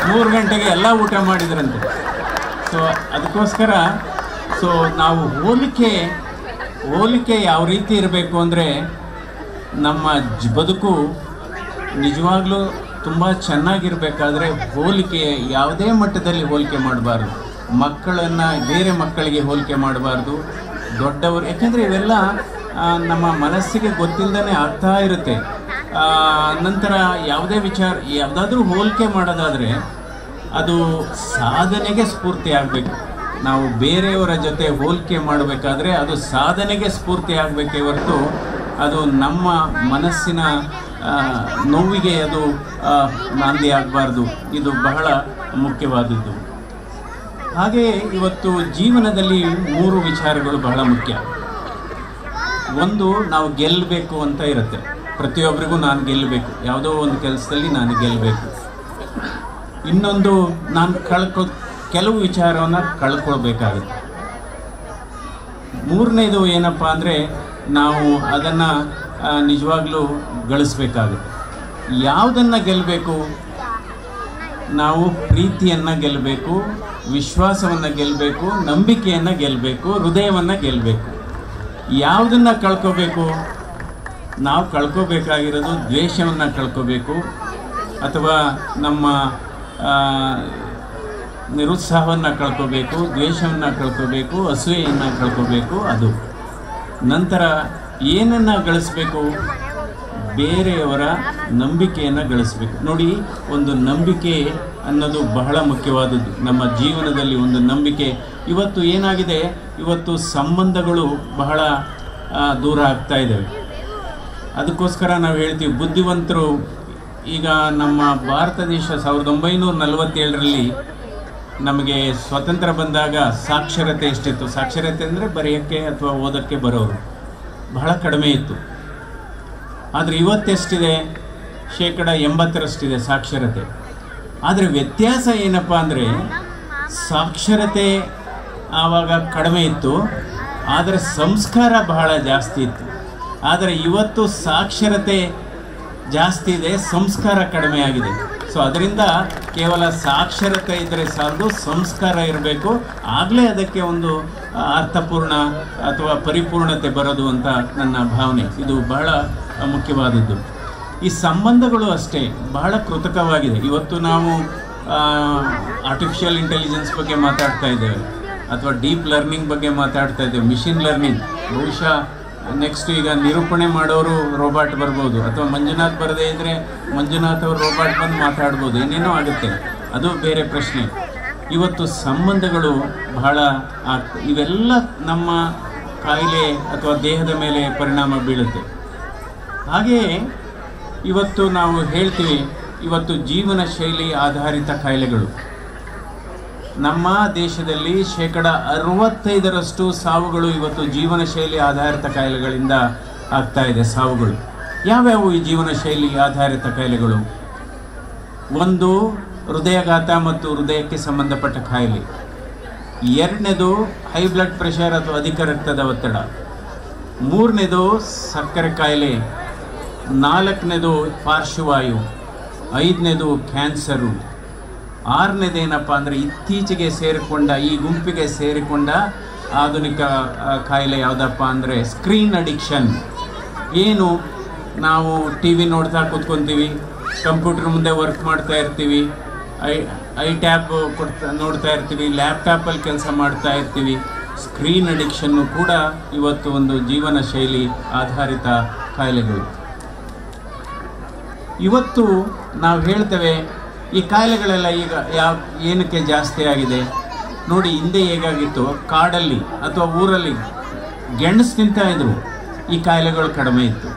3 ಗಂಟೆಗೆ ಎಲ್ಲ ಊಟ ಮಾಡಿದ್ರಂತೆ. ಸೊ ಅದಕ್ಕೋಸ್ಕರ ನಾವು ಹೋಲಿಕೆ ಯಾವ ರೀತಿ ಇರಬೇಕು ಅಂದರೆ ನಮ್ಮ ಬದುಕು ನಿಜವಾಗ್ಲೂ ತುಂಬ ಚೆನ್ನಾಗಿರಬೇಕಾದ್ರೆ ಹೋಲಿಕೆ ಯಾವುದೇ ಮಟ್ಟದಲ್ಲಿ ಹೋಲಿಕೆ ಮಾಡಬಾರ್ದು. ಮಕ್ಕಳನ್ನು ಬೇರೆ ಮಕ್ಕಳಿಗೆ ಹೋಲಿಕೆ ಮಾಡಬಾರ್ದು, ದೊಡ್ಡವರು. ಯಾಕೆಂದರೆ ಇವೆಲ್ಲ ನಮ್ಮ ಮನಸ್ಸಿಗೆ ಗೊತ್ತಿಲ್ಲದೇ ಆಗ್ತಾ ಇರುತ್ತೆ. ನಂತರ ಯಾವುದಾದ್ರೂ ಹೋಲಿಕೆ ಮಾಡೋದಾದರೆ ಅದು ಸಾಧನೆಗೆ ಸ್ಫೂರ್ತಿ ಆಗಬೇಕು. ನಾವು ಬೇರೆಯವರ ಜೊತೆ ಹೋಲಿಕೆ ಮಾಡಬೇಕಾದ್ರೆ ಅದು ಸಾಧನೆಗೆ ಸ್ಫೂರ್ತಿ ಆಗಬೇಕೇ ಹೊರತು ಅದು ನಮ್ಮ ಮನಸ್ಸಿನ ನೋವಿಗೆ ಅದು ನಾಂದಿ ಆಗಬಾರ್ದು. ಇದು ಬಹಳ ಮುಖ್ಯವಾದದ್ದು. ಹಾಗೆಯೇ ಇವತ್ತು ಜೀವನದಲ್ಲಿ 3 ವಿಚಾರಗಳು ಬಹಳ ಮುಖ್ಯ. ಒಂದು, ನಾವು ಗೆಲ್ಲಬೇಕು ಅಂತ ಇರುತ್ತೆ. ಪ್ರತಿಯೊಬ್ಬರಿಗೂ ನಾನು ಗೆಲ್ಲಬೇಕು, ಯಾವುದೋ ಒಂದು ಕೆಲಸದಲ್ಲಿ ನಾನು ಗೆಲ್ಲಬೇಕು. ಇನ್ನೊಂದು, ನಾನು ಕೆಲವು ವಿಚಾರವನ್ನು ಕಳ್ಕೊಳ್ಬೇಕಾಗುತ್ತೆ. ಮೂರನೇದು ಏನಪ್ಪ ಅಂದರೆ, ನಾವು ಅದನ್ನು ನಿಜವಾಗ್ಲೂ ಗಳಿಸ್ಬೇಕಾಗುತ್ತೆ. ಯಾವುದನ್ನು ಗೆಲ್ಲಬೇಕು? ನಾವು ಪ್ರೀತಿಯನ್ನು ಗೆಲ್ಲಬೇಕು, ವಿಶ್ವಾಸವನ್ನು ಗೆಲ್ಲಬೇಕು, ನಂಬಿಕೆಯನ್ನು ಗೆಲ್ಲಬೇಕು, ಹೃದಯವನ್ನು ಗೆಲ್ಲಬೇಕು. ಯಾವುದನ್ನು ಕಳ್ಕೋಬೇಕು? ನಾವು ಕಳ್ಕೋಬೇಕಾಗಿರೋದು ದ್ವೇಷವನ್ನು ಕಳ್ಕೋಬೇಕು, ಅಥವಾ ನಮ್ಮ ನಿರುತ್ಸಾಹವನ್ನು ಕಳ್ಕೋಬೇಕು, ದ್ವೇಷವನ್ನು ಕಳ್ಕೋಬೇಕು, ಅಸೂಯೆಯನ್ನು ಕಳ್ಕೋಬೇಕು. ಅದು ನಂತರ ಏನನ್ನು ಗಳಿಸ್ಬೇಕು? ಬೇರೆಯವರ ನಂಬಿಕೆಯನ್ನು ಗಳಿಸ್ಬೇಕು. ನೋಡಿ, ಒಂದು ನಂಬಿಕೆ ಅನ್ನೋದು ಬಹಳ ಮುಖ್ಯವಾದದ್ದು ನಮ್ಮ ಜೀವನದಲ್ಲಿ. ಒಂದು ನಂಬಿಕೆ. ಇವತ್ತು ಏನಾಗಿದೆ, ಇವತ್ತು ಸಂಬಂಧಗಳು ಬಹಳ ದೂರ ಆಗ್ತಾ ಇದ್ದಾವೆ. ಅದಕ್ಕೋಸ್ಕರ ನಾವು ಹೇಳ್ತೀವಿ, ಬುದ್ಧಿವಂತರು. ಈಗ ನಮ್ಮ ಭಾರತ ದೇಶ 1947ರಲ್ಲಿ ನಮಗೆ ಸ್ವಾತಂತ್ರ್ಯ ಬಂದಾಗ ಸಾಕ್ಷರತೆ ಎಷ್ಟಿತ್ತು? ಸಾಕ್ಷರತೆ ಅಂದರೆ ಬರೆಯೋಕ್ಕೆ ಅಥವಾ ಓದೋಕ್ಕೆ ಬರೋರು ಬಹಳ ಕಡಿಮೆ ಇತ್ತು. ಆದರೆ ಇವತ್ತೆಷ್ಟಿದೆ? 80% ಸಾಕ್ಷರತೆ. ಆದರೆ ವ್ಯತ್ಯಾಸ ಏನಪ್ಪ ಅಂದರೆ, ಸಾಕ್ಷರತೆ ಆವಾಗ ಕಡಿಮೆ ಇತ್ತು, ಆದರೆ ಸಂಸ್ಕಾರ ಬಹಳ ಜಾಸ್ತಿ ಇತ್ತು. ಆದರೆ ಇವತ್ತು ಸಾಕ್ಷರತೆ ಜಾಸ್ತಿ ಇದೆ, ಸಂಸ್ಕಾರ ಕಡಿಮೆ ಆಗಿದೆ. ಸೊ ಅದರಿಂದ ಕೇವಲ ಸಾಕ್ಷರತೆ ಇದ್ದರೆ ಸಾಲದು, ಸಂಸ್ಕಾರ ಇರಬೇಕು. ಆಗಲೇ ಅದಕ್ಕೆ ಒಂದು ಅರ್ಥಪೂರ್ಣ ಅಥವಾ ಪರಿಪೂರ್ಣತೆ ಬರೋದು ಅಂತ ನನ್ನ ಭಾವನೆ. ಇದು ಬಹಳ ಮುಖ್ಯವಾದದ್ದು. ಈ ಸಂಬಂಧಗಳು ಅಷ್ಟೇ ಬಹಳ ಕೃತಕವಾಗಿದೆ. ಇವತ್ತು ನಾವು ಆರ್ಟಿಫಿಷಿಯಲ್ ಇಂಟೆಲಿಜೆನ್ಸ್ ಬಗ್ಗೆ ಮಾತಾಡ್ತಾ ಇದ್ದೇವೆ, ಅಥವಾ ಡೀಪ್ ಲರ್ನಿಂಗ್ ಬಗ್ಗೆ ಮಾತಾಡ್ತಾ ಇದ್ದೇವೆ, ಮಿಷಿನ್ ಲರ್ನಿಂಗ್. ಬಹುಶಃ ನೆಕ್ಸ್ಟ್ ಈಗ ನಿರೂಪಣೆ ಮಾಡೋರು ರೋಬೋಟ್ ಬರ್ಬೋದು, ಅಥವಾ ಮಂಜುನಾಥ್ ಬರದೇ ಇದ್ದರೆ ಮಂಜುನಾಥ್ ಅವರು ರೋಬೋಟ್ ಬಂದು ಮಾತಾಡ್ಬೋದು. ಏನೇನೋ ಆಗುತ್ತೆ, ಅದು ಬೇರೆ ಪ್ರಶ್ನೆ. ಇವತ್ತು ಸಂಬಂಧಗಳು ಬಹಳ ಇವೆಲ್ಲ ನಮ್ಮ ಕಾಯಿಲೆ ಅಥವಾ ದೇಹದ ಮೇಲೆ ಪರಿಣಾಮ ಬೀಳುತ್ತೆ. ಹಾಗೆಯೇ ಇವತ್ತು ನಾವು ಹೇಳ್ತೀವಿ, ಇವತ್ತು ಜೀವನ ಶೈಲಿ ಆಧಾರಿತ ಕಾಯಿಲೆಗಳು ನಮ್ಮ ದೇಶದಲ್ಲಿ 65% ಸಾವುಗಳು ಇವತ್ತು ಜೀವನ ಶೈಲಿ ಆಧಾರಿತ ಕಾಯಿಲೆಗಳಿಂದ ಆಗ್ತಾ ಇದೆ. ಸಾವುಗಳು ಯಾವ್ಯಾವು ಈ ಜೀವನ ಶೈಲಿ ಆಧಾರಿತ ಕಾಯಿಲೆಗಳು? ಒಂದು, ಹೃದಯಾಘಾತ ಮತ್ತು ಹೃದಯಕ್ಕೆ ಸಂಬಂಧಪಟ್ಟ ಕಾಯಿಲೆ. ಎರಡನೇದು, ಹೈ ಬ್ಲಡ್ ಪ್ರೆಷರ್ ಅಥವಾ ಅಧಿಕ ರಕ್ತದ ಒತ್ತಡ. ಮೂರನೇದು, ಸಕ್ಕರೆ ಕಾಯಿಲೆ. ನಾಲ್ಕನೇದು, ಪಾರ್ಶ್ವವಾಯು. ಐದನೇದು, ಕ್ಯಾನ್ಸರು. ಆರನೇದೇನಪ್ಪ ಅಂದರೆ, ಇತ್ತೀಚೆಗೆ ಸೇರಿಕೊಂಡ, ಈ ಗುಂಪಿಗೆ ಸೇರಿಕೊಂಡ ಆಧುನಿಕ ಕಾಯಿಲೆ ಯಾವುದಪ್ಪ ಅಂದರೆ ಸ್ಕ್ರೀನ್ ಅಡಿಕ್ಷನ್. ಏನು, ನಾವು ಟಿ ವಿ ನೋಡ್ತಾ ಕೂತ್ಕೊತೀವಿ, ಕಂಪ್ಯೂಟರ್ ಮುಂದೆ ವರ್ಕ್ ಮಾಡ್ತಾ ಇರ್ತೀವಿ, ಐ ಟ್ಯಾಬ್ ನೋಡ್ತಾ ಇರ್ತೀವಿ, ಲ್ಯಾಪ್ಟಾಪಲ್ಲಿ ಕೆಲಸ ಮಾಡ್ತಾ ಇರ್ತೀವಿ. ಸ್ಕ್ರೀನ್ ಅಡಿಕ್ಷನ್ನು ಕೂಡ ಇವತ್ತು ಒಂದು ಜೀವನ ಶೈಲಿ ಆಧಾರಿತ ಕಾಯಿಲೆಗಳು. ಇವತ್ತು ನಾವು ಹೇಳ್ತೇವೆ ಈ ಕಾಯಿಲೆಗಳೆಲ್ಲ ಈಗ ಏನಕ್ಕೆ ಜಾಸ್ತಿ ಆಗಿದೆ ನೋಡಿ. ಹಿಂದೆ ಹೇಗಾಗಿತ್ತು, ಕಾಡಲ್ಲಿ ಅಥವಾ ಊರಲ್ಲಿ ಗೆಣಸು ತಿಂತಾ ಇದ್ರು, ಈ ಕಾಯಿಲೆಗಳು ಕಡಿಮೆ ಇತ್ತು.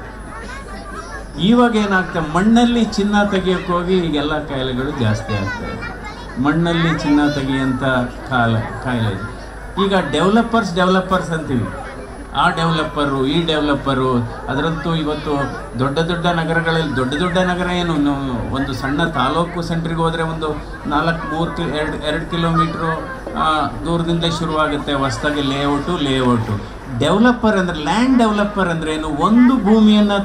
ಇವಾಗ ಏನಾಗ್ತದೆ, ಮಣ್ಣಲ್ಲಿ ಚಿನ್ನ ತೆಗಿಯೋಕ್ಕೆ ಹೋಗಿ ಈಗೆಲ್ಲ ಕಾಯಿಲೆಗಳು ಜಾಸ್ತಿ ಆಗ್ತವೆ. ಮಣ್ಣಲ್ಲಿ ಚಿನ್ನ ತೆಗಿಯೋಂಥ ಕಾಯಿಲೆ ಇದೆ. ಈಗ ಡೆವಲಪರ್ಸ್ ಅಂತೀವಿ, ಆ ಡೆವಲಪ್ಪರು, ಈ ಡೆವಲಪ್ಪರು. ಅದರಂತೂ ಇವತ್ತು ದೊಡ್ಡ ದೊಡ್ಡ ನಗರಗಳಲ್ಲಿ, ದೊಡ್ಡ ನಗರ ಏನು, ಒಂದು ಸಣ್ಣ ತಾಲೂಕು ಸೆಂಟ್ರಿಗೆ ಹೋದರೆ ಒಂದು 2 ಕಿಲೋಮೀಟ್ರು ದೂರದಿಂದ ಶುರುವಾಗುತ್ತೆ ಹೊಸದಾಗಿ ಲೇಔಟು. ಡೆವಲಪರ್ ಅಂದರೆ, ಲ್ಯಾಂಡ್ ಡೆವಲಪರ್ ಅಂದರೆ ಏನು? ಒಂದು ಭೂಮಿಯನ್ನು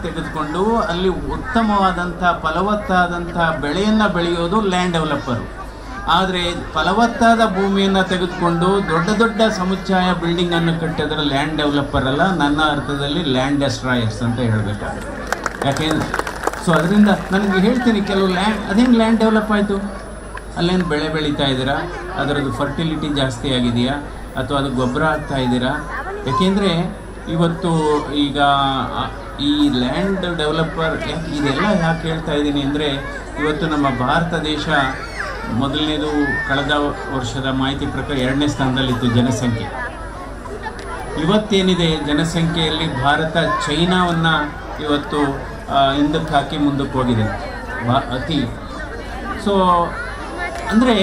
ತೆಗೆದುಕೊಂಡು ಅಲ್ಲಿ ಉತ್ತಮವಾದಂಥ ಫಲವತ್ತಾದಂಥ ಬೆಳೆಯನ್ನು ಬೆಳೆಯೋದು ಲ್ಯಾಂಡ್ ಡೆವಲಪರು. ಆದರೆ ಫಲವತ್ತಾದ ಭೂಮಿಯನ್ನು ತೆಗೆದುಕೊಂಡು ದೊಡ್ಡ ಸಮುಚ್ಛಾಯ ಬಿಲ್ಡಿಂಗನ್ನು ಕಟ್ಟಿದ್ರೆ ಲ್ಯಾಂಡ್ ಡೆವಲಪರ್ ಅಲ್ಲ, ನನ್ನ ಅರ್ಥದಲ್ಲಿ ಲ್ಯಾಂಡ್ ಡೆಸ್ಟ್ರಾಯರ್ಸ್ ಅಂತ ಹೇಳಬೇಕಾಗುತ್ತೆ. ಯಾಕೆಂದರೆ ಸೊ ಅದರಿಂದ ನನಗೆ ಹೇಳ್ತೀನಿ, ಕೆಲವು ಅದೇನು ಲ್ಯಾಂಡ್ ಡೆವಲಪ್ ಆಯಿತು? ಅಲ್ಲೇನು ಬೆಳೆ ಬೆಳೀತಾ ಇದ್ದೀರಾ, ಅದರದ್ದು ಫರ್ಟಿಲಿಟಿ ಜಾಸ್ತಿ ಆಗಿದೆಯಾ, ಅಥವಾ ಅದು ಗೊಬ್ಬರ ಹಾಕ್ತಾ ಇದ್ದೀರಾ? ಯಾಕೆಂದರೆ ಇವತ್ತು ಈಗ ಈ ಲ್ಯಾಂಡ್ ಡೆವಲಪರ್ ಇದೆಲ್ಲ ಯಾಕೆ ಹೇಳ್ತಾ ಇದ್ದೀನಿ ಅಂದರೆ, ಇವತ್ತು ನಮ್ಮ ಭಾರತ ದೇಶ ಮೊದಲನೇದು ಕಳೆದ ವರ್ಷದ ಮಾಹಿತಿ ಪ್ರಕಾರ 2ನೇ ಸ್ಥಾನದಲ್ಲಿತ್ತು ಜನಸಂಖ್ಯೆ. ಇವತ್ತೇನಿದೆ ಜನಸಂಖ್ಯೆಯಲ್ಲಿ ಭಾರತ ಚೈನಾವನ್ನು ಇವತ್ತು ಹಿಂದಕ್ಕೆ ಹಾಕಿ ಮುಂದಕ್ಕೆ ಹೋಗಿದೆ ಅತಿ. ಸೊ ಅಂದರೆ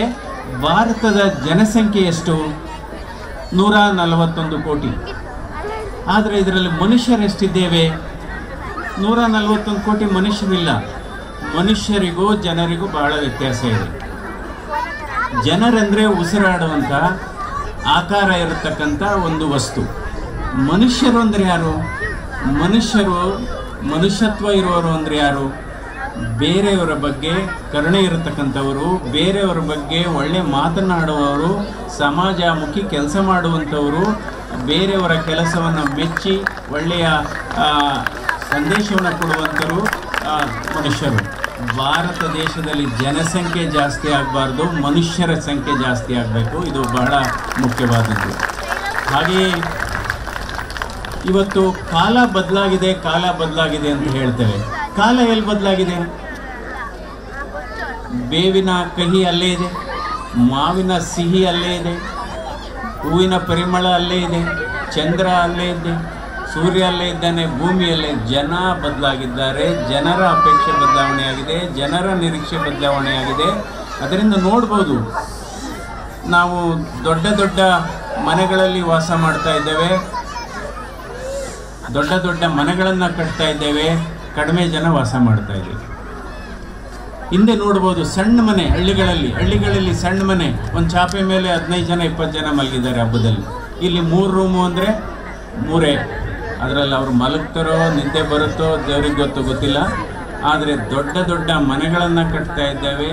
ಭಾರತದ ಜನಸಂಖ್ಯೆ ಎಷ್ಟು? 141 ಕೋಟಿ. ಆದರೆ ಇದರಲ್ಲಿ ಮನುಷ್ಯರೆಷ್ಟಿದ್ದೇವೆ? 141 ಕೋಟಿ ಮನುಷ್ಯರಿಲ್ಲ. ಮನುಷ್ಯರಿಗೂ ಜನರಿಗೂ ಬಹಳ ವ್ಯತ್ಯಾಸ ಇದೆ. ಜನರಂದರೆ ಉಸಿರಾಡುವಂಥ ಆಕಾರ ಇರತಕ್ಕಂಥ ಒಂದು ವಸ್ತು. ಮನುಷ್ಯರು ಅಂದರೆ ಯಾರು? ಮನುಷ್ಯರು ಮನುಷ್ಯತ್ವ ಇರುವವರು ಅಂದರೆ ಯಾರು? ಬೇರೆಯವರ ಬಗ್ಗೆ ಕರುಣೆ ಇರತಕ್ಕಂಥವರು, ಬೇರೆಯವರ ಬಗ್ಗೆ ಒಳ್ಳೆ ಮಾತನಾಡುವವರು, ಸಮಾಜಮುಖಿ ಕೆಲಸ ಮಾಡುವಂಥವರು, ಬೇರೆಯವರ ಕೆಲಸವನ್ನು ಮೆಚ್ಚಿ ಒಳ್ಳೆಯ ಸಂದೇಶವನ್ನು ಕೊಡುವಂಥವರು ಮನುಷ್ಯರು. ಭಾರತ ದೇಶದಲ್ಲಿ ಜನಸಂಖ್ಯೆ ಜಾಸ್ತಿ ಆಗಬಾರ್ದು, ಮನುಷ್ಯರ ಸಂಖ್ಯೆ ಜಾಸ್ತಿ ಆಗಬೇಕು. ಇದು ಬಹಳ ಮುಖ್ಯವಾದದ್ದು. ಹಾಗೆಯೇ ಇವತ್ತು ಕಾಲ ಬದಲಾಗಿದೆ ಅಂತ ಹೇಳ್ತೇವೆ. ಕಾಲ ಎಲ್ಲಿ ಬದಲಾಗಿದೆ? ಬೇವಿನ ಕಹಿ ಅಲ್ಲೇ ಇದೆ, ಮಾವಿನ ಸಿಹಿ ಅಲ್ಲೇ ಇದೆ, ಹೂವಿನ ಪರಿಮಳ ಅಲ್ಲೇ ಇದೆ, ಚಂದ್ರ ಅಲ್ಲೇ ಇದೆ, ಸೂರ್ಯ ಅಲ್ಲೇ ಇದ್ದಾನೆ, ಭೂಮಿಯಲ್ಲೇ. ಜನ ಬದಲಾಗಿದ್ದಾರೆ, ಜನರ ಅಪೇಕ್ಷೆ ಬದಲಾವಣೆಯಾಗಿದೆ, ಜನರ ನಿರೀಕ್ಷೆ ಬದಲಾವಣೆಯಾಗಿದೆ. ಅದರಿಂದ ನೋಡ್ಬೋದು, ನಾವು ದೊಡ್ಡ ದೊಡ್ಡ ಮನೆಗಳಲ್ಲಿ ವಾಸ ಮಾಡ್ತಾ ಇದ್ದೇವೆ, ದೊಡ್ಡ ದೊಡ್ಡ ಮನೆಗಳನ್ನು ಕಟ್ತಾ ಇದ್ದೇವೆ, ಕಡಿಮೆ ಜನ ವಾಸ ಮಾಡ್ತಾ ಇದ್ದೇವೆ. ಹಿಂದೆ ನೋಡ್ಬೋದು ಸಣ್ಣ ಮನೆ, ಹಳ್ಳಿಗಳಲ್ಲಿ ಸಣ್ಣ ಮನೆ, ಒಂದು ಚಾಪೆ ಮೇಲೆ 15 ಜನ 20 ಜನ ಮಲಗಿದ್ದಾರೆ ಹಬ್ಬದಲ್ಲಿ. ಇಲ್ಲಿ 3 ರೂಮು ಅಂದರೆ 3, ಅದರಲ್ಲಿ ಅವರು ಮಲಗ್ತಾರೋ ನಿದ್ದೆ ಬರುತ್ತೋ ದೇವ್ರಿಗೆ ಗೊತ್ತಿಲ್ಲ. ಆದರೆ ದೊಡ್ಡ ದೊಡ್ಡ ಮನೆಗಳನ್ನು ಕಟ್ತಾ ಇದ್ದೇವೆ,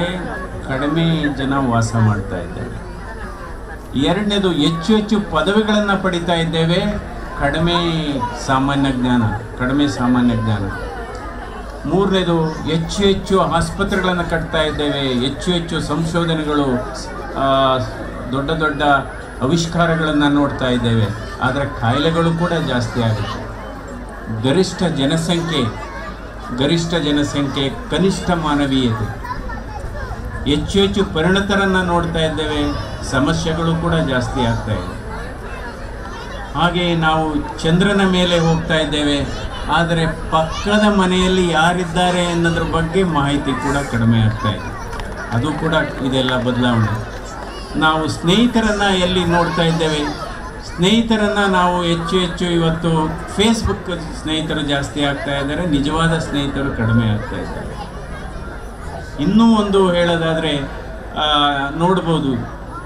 ಕಡಿಮೆ ಜನ ವಾಸ ಮಾಡ್ತಾ ಇದ್ದೇವೆ. ಎರಡನೇದು, ಹೆಚ್ಚು ಪದವಿಗಳನ್ನು ಪಡಿತಾ ಇದ್ದೇವೆ, ಕಡಿಮೆ ಸಾಮಾನ್ಯ ಜ್ಞಾನ. ಮೂರನೇದು, ಹೆಚ್ಚು ಆಸ್ಪತ್ರೆಗಳನ್ನು ಕಟ್ತಾ ಇದ್ದೇವೆ, ಹೆಚ್ಚು ಸಂಶೋಧನೆಗಳು, ದೊಡ್ಡ ದೊಡ್ಡ ಆವಿಷ್ಕಾರಗಳನ್ನು ನೋಡ್ತಾ ಇದ್ದೇವೆ. ಆದರೆ ಕಾಯಿಲೆಗಳು ಕೂಡ ಜಾಸ್ತಿ ಆಗುತ್ತೆ. ಗರಿಷ್ಠ ಜನಸಂಖ್ಯೆ, ಕನಿಷ್ಠ ಮಾನವೀಯತೆ. ಹೆಚ್ಚು ಪರಿಣತರನ್ನು ನೋಡ್ತಾ ಇದ್ದೇವೆ, ಸಮಸ್ಯೆಗಳು ಕೂಡ ಜಾಸ್ತಿ ಆಗ್ತಾ ಇದೆ. ಹಾಗೆ ನಾವು ಚಂದ್ರನ ಮೇಲೆ ಹೋಗ್ತಾ ಇದ್ದೇವೆ, ಆದರೆ ಪಕ್ಕದ ಮನೆಯಲ್ಲಿ ಯಾರಿದ್ದಾರೆ ಅನ್ನೋದ್ರ ಬಗ್ಗೆ ಮಾಹಿತಿ ಕೂಡ ಕಡಿಮೆ ಆಗ್ತಾ ಇದೆ. ಅದು ಕೂಡ ಇದೆಲ್ಲ ಬದಲಾವಣೆ. ನಾವು ಸ್ನೇಹಿತರನ್ನು ಎಲ್ಲಿ ನೋಡ್ತಾ ಇದ್ದೇವೆ? ಸ್ನೇಹಿತರನ್ನು ನಾವು ಹೆಚ್ಚು ಇವತ್ತು ಫೇಸ್ಬುಕ್ ಸ್ನೇಹಿತರು ಜಾಸ್ತಿ ಆಗ್ತಾ ಇದ್ದಾರೆ, ನಿಜವಾದ ಸ್ನೇಹಿತರು ಕಡಿಮೆ ಆಗ್ತಾ ಇದ್ದಾರೆ. ಇನ್ನೂ ಒಂದು ಹೇಳೋದಾದರೆ ನೋಡ್ಬೋದು,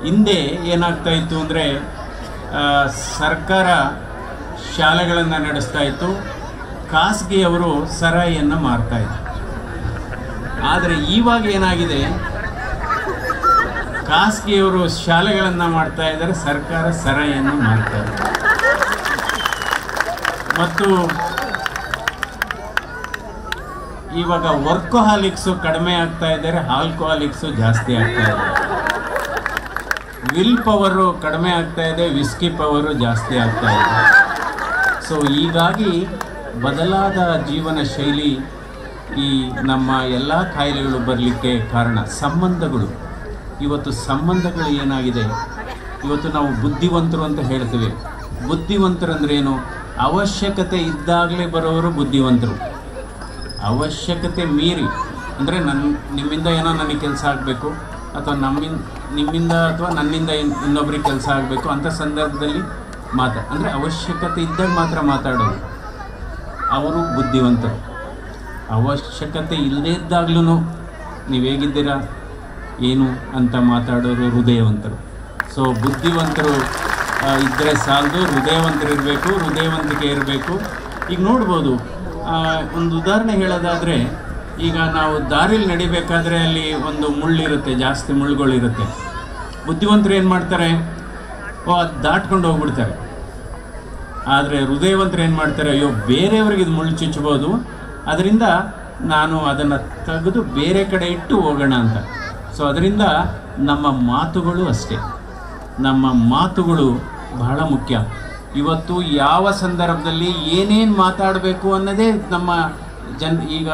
ಹಿಂದೆ ಏನಾಗ್ತಾ ಇತ್ತು ಅಂದರೆ ಸರ್ಕಾರ ಶಾಲೆಗಳನ್ನು ನಡೆಸ್ತಾ ಇತ್ತು, ಖಾಸಗಿಯವರು ಸರಾಯಿಯನ್ನು ಮಾರ್ತಾ ಇದ್ರು. ಆದರೆ ಇವಾಗ ಏನಾಗಿದೆ, ಖಾಸಗಿಯವರು ಶಾಲೆಗಳನ್ನು ಮಾಡ್ತಾ ಇದ್ದಾರೆ, ಸರ್ಕಾರ ಸರಾಯಿಯನ್ನು ಮಾರ್ತಾ ಇದೆ. ಮತ್ತು ಇವಾಗ ವರ್ಕೋಹಾಲಿಕ್ಸು ಕಡಿಮೆ ಆಗ್ತಾ ಇದ್ದಾರೆ, ಆಲ್ಕೋಹಾಲಿಕ್ಸು ಜಾಸ್ತಿ ಆಗ್ತಾ ಇದೆ. ವಿಲ್ ಪವರು ಕಡಿಮೆ ಆಗ್ತಾ ಇದೆ, ವಿಸ್ಕಿ ಪವರು ಜಾಸ್ತಿ ಆಗ್ತಾ ಇದೆ. ಸೊ ಹೀಗಾಗಿ ಬದಲಾದ ಜೀವನ ಶೈಲಿ ಈ ನಮ್ಮ ಎಲ್ಲ ಕಾಯಿಲೆಗಳು ಬರಲಿಕ್ಕೆ ಕಾರಣ ಸಂಬಂಧಗಳು. ಇವತ್ತು ಸಂಬಂಧಗಳು ಏನಾಗಿದೆ, ಇವತ್ತು ನಾವು ಬುದ್ಧಿವಂತರು ಅಂತ ಹೇಳ್ತೀವಿ. ಬುದ್ಧಿವಂತರಂದ್ರೇನು? ಅವಶ್ಯಕತೆ ಇದ್ದಾಗಲೇ ಬರೋರು ಬುದ್ಧಿವಂತರು. ಅವಶ್ಯಕತೆ ಮೀರಿ ಅಂದರೆ ನಿಮ್ಮಿಂದ ಏನೋ ನನಗೆ ಕೆಲಸ ಆಗಬೇಕು, ಅಥವಾ ನಿಮ್ಮಿಂದ ಅಥವಾ ನನ್ನಿಂದ ಇನ್ನೊಬ್ರಿಗೆ ಕೆಲಸ ಆಗಬೇಕು ಅಂಥ ಸಂದರ್ಭದಲ್ಲಿ ಅಂದರೆ ಅವಶ್ಯಕತೆ ಇದ್ದಾಗ ಮಾತ್ರ ಮಾತಾಡೋದು, ಅವರು ಬುದ್ಧಿವಂತರು. ಅವಶ್ಯಕತೆ ಇಲ್ಲದೇ ಇದ್ದಾಗ್ಲೂ ನೀವು ಹೇಗಿದ್ದೀರಾ ಏನು ಅಂತ ಮಾತಾಡೋರು ಹೃದಯವಂತರು. ಸೊ ಬುದ್ಧಿವಂತರು ಇದ್ದರೆ ಸಾಲದು, ಹೃದಯವಂತರಿರಬೇಕು, ಹೃದಯವಂತಿಕೆ ಇರಬೇಕು. ಈಗ ನೋಡ್ಬೋದು, ಒಂದು ಉದಾಹರಣೆ ಹೇಳೋದಾದರೆ, ಈಗ ನಾವು ದಾರಿಲಿ ನಡಿಬೇಕಾದ್ರೆ ಅಲ್ಲಿ ಒಂದು ಮುಳ್ಳಿರುತ್ತೆ, ಜಾಸ್ತಿ ಮುಳ್ಳುಗಳಿರುತ್ತೆ. ಬುದ್ಧಿವಂತರು ಏನು ಮಾಡ್ತಾರೆ? ಅದು ದಾಟ್ಕೊಂಡು ಹೋಗ್ಬಿಡ್ತಾರೆ. ಆದರೆ ಹೃದಯವಂತರು ಏನು ಮಾಡ್ತಾರೆ? ಅಯ್ಯೋ, ಬೇರೆಯವ್ರಿಗೆ ಇದು ಮುಳ್ಳು ಚುಚ್ಚಬೋದು, ಅದರಿಂದ ನಾನು ಅದನ್ನು ತೆಗೆದು ಬೇರೆ ಕಡೆ ಇಟ್ಟು ಹೋಗೋಣ ಅಂತ. ಸೊ ಅದರಿಂದ ನಮ್ಮ ಮಾತುಗಳು ಅಷ್ಟೇ, ನಮ್ಮ ಮಾತುಗಳು ಬಹಳ ಮುಖ್ಯ. ಇವತ್ತು ಯಾವ ಸಂದರ್ಭದಲ್ಲಿ ಏನೇನು ಮಾತಾಡಬೇಕು ಅನ್ನೋದೇ ನಮ್ಮ ಈಗ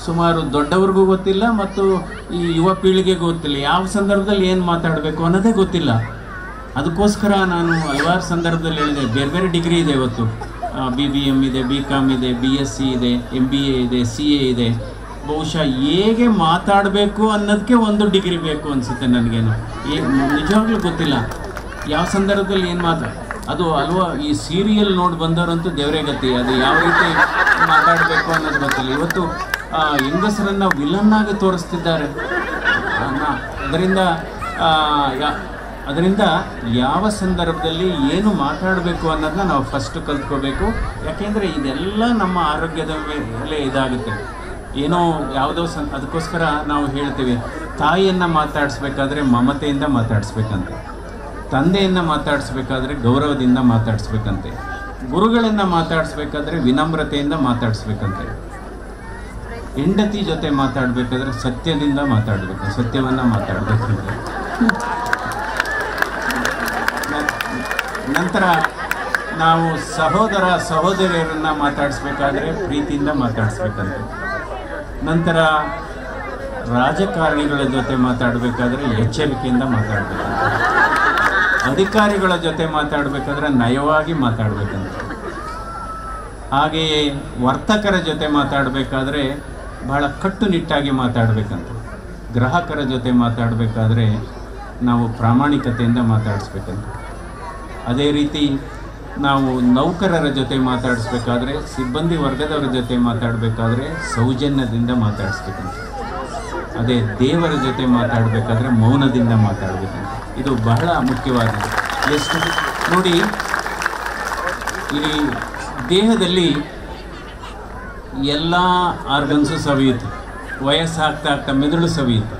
ಸುಮಾರು ದೊಡ್ಡವ್ರಿಗೂ ಗೊತ್ತಿಲ್ಲ ಮತ್ತು ಈ ಯುವ ಪೀಳಿಗೆಗೂ ಗೊತ್ತಿಲ್ಲ. ಯಾವ ಸಂದರ್ಭದಲ್ಲಿ ಏನು ಮಾತಾಡಬೇಕು ಅನ್ನೋದೇ ಗೊತ್ತಿಲ್ಲ. ಅದಕ್ಕೋಸ್ಕರ ನಾನು ಹಲವಾರು ಸಂದರ್ಭದಲ್ಲಿ ಹೇಳಿದೆ, ಬೇರೆ ಬೇರೆ ಡಿಗ್ರಿ ಇದೆ ಇವತ್ತು. BBM ಇದೆ, BCom ಇದೆ, BSc ಇದೆ, MBA ಇದೆ, CA ಇದೆ. ಬಹುಶಃ ಹೇಗೆ ಮಾತಾಡಬೇಕು ಅನ್ನೋದಕ್ಕೆ ಒಂದು ಡಿಗ್ರಿ ಬೇಕು ಅನಿಸುತ್ತೆ ನನಗೇನು. ನಿಜವಾಗ್ಲೂ ಗೊತ್ತಿಲ್ಲ ಯಾವ ಸಂದರ್ಭದಲ್ಲಿ ಏನು ಅದು ಅಲ್ವಾ, ಈ ಸೀರಿಯಲ್ ನೋಡಿ ಬಂದವರಂತೂ ದೇವರೇ ಗತಿ, ಅದು ಯಾವ ರೀತಿ ಮಾತಾಡಬೇಕು ಅನ್ನೋದು ಗೊತ್ತಿಲ್ಲ. ಇವತ್ತು ಹೆಂಗಸರನ್ನು ವಿಲನ್ನಾಗಿ ತೋರಿಸ್ತಿದ್ದಾರೆ. ಅದರಿಂದ ಯಾವ ಸಂದರ್ಭದಲ್ಲಿ ಏನು ಮಾತಾಡಬೇಕು ಅನ್ನೋದನ್ನ ನಾವು ಫಸ್ಟ್ ಕಲ್ತ್ಕೋಬೇಕು. ಯಾಕೆಂದರೆ ಇದೆಲ್ಲ ನಮ್ಮ ಆರೋಗ್ಯದ ಮೇಲೆ ಇದಾಗುತ್ತೆ. ಏನೋ ಯಾವುದೋ ಅದಕ್ಕೋಸ್ಕರ ನಾವು ಹೇಳ್ತೀವಿ, ತಾಯಿಯನ್ನು ಮಾತಾಡಿಸ್ಬೇಕಾದ್ರೆ ಮಮತೆಯಿಂದ ಮಾತಾಡಿಸ್ಬೇಕಂತೆ, ತಂದೆಯನ್ನು ಮಾತಾಡಿಸ್ಬೇಕಾದ್ರೆ ಗೌರವದಿಂದ ಮಾತಾಡಿಸ್ಬೇಕಂತೆ, ಗುರುಗಳನ್ನು ಮಾತಾಡಿಸ್ಬೇಕಾದ್ರೆ ವಿನಮ್ರತೆಯಿಂದ ಮಾತಾಡಿಸ್ಬೇಕಂತೆ, ಹೆಂಡತಿ ಜೊತೆ ಮಾತಾಡಬೇಕಾದ್ರೆ ಸತ್ಯದಿಂದ ಮಾತಾಡಬೇಕು, ಸತ್ಯವನ್ನು ಮಾತಾಡಬೇಕಂತೆ. ನಂತರ ನಾವು ಸಹೋದರ ಸಹೋದರಿಯರನ್ನು ಮಾತಾಡಿಸ್ಬೇಕಾದ್ರೆ ಪ್ರೀತಿಯಿಂದ ಮಾತಾಡಿಸ್ಬೇಕಂತೆ. ನಂತರ ರಾಜಕಾರಣಿಗಳ ಜೊತೆ ಮಾತಾಡಬೇಕಾದ್ರೆ ಎಚ್ಚರಿಕೆಯಿಂದ ಮಾತಾಡಬೇಕಂತೆ. ಅಧಿಕಾರಿಗಳ ಜೊತೆ ಮಾತಾಡಬೇಕಾದ್ರೆ ನಯವಾಗಿ ಮಾತಾಡಬೇಕಂತೆ. ಹಾಗೆಯೇ ವರ್ತಕರ ಜೊತೆ ಮಾತಾಡಬೇಕಾದ್ರೆ ಬಹಳ ಕಟ್ಟುನಿಟ್ಟಾಗಿ ಮಾತಾಡಬೇಕಂತ. ಗ್ರಾಹಕರ ಜೊತೆ ಮಾತಾಡಬೇಕಾದ್ರೆ ನಾವು ಪ್ರಾಮಾಣಿಕತೆಯಿಂದ ಮಾತಾಡಿಸ್ಬೇಕಂತ. ಅದೇ ರೀತಿ ನಾವು ನೌಕರರ ಜೊತೆ ಮಾತಾಡಿಸ್ಬೇಕಾದ್ರೆ, ಸಿಬ್ಬಂದಿ ವರ್ಗದವರ ಜೊತೆ ಮಾತಾಡಬೇಕಾದ್ರೆ ಸೌಜನ್ಯದಿಂದ ಮಾತಾಡಿಸ್ಬೇಕಂತ. ಅದೇ ದೇವರ ಜೊತೆ ಮಾತಾಡಬೇಕಾದ್ರೆ ಮೌನದಿಂದ ಮಾತಾಡಬೇಕಂತ. ಇದು ಬಹಳ ಮುಖ್ಯವಾಗಿದೆ. ಎಷ್ಟು ನೋಡಿ, ಈ ದೇಹದಲ್ಲಿ ಎಲ್ಲ ಆರ್ಗನ್ಸು ಸವಿಯುತ್ತೆ. ವಯಸ್ಸಾಗ್ತಾ ಆಗ್ತಾ ಮೆದುಳು ಸವಿಯುತ್ತೆ,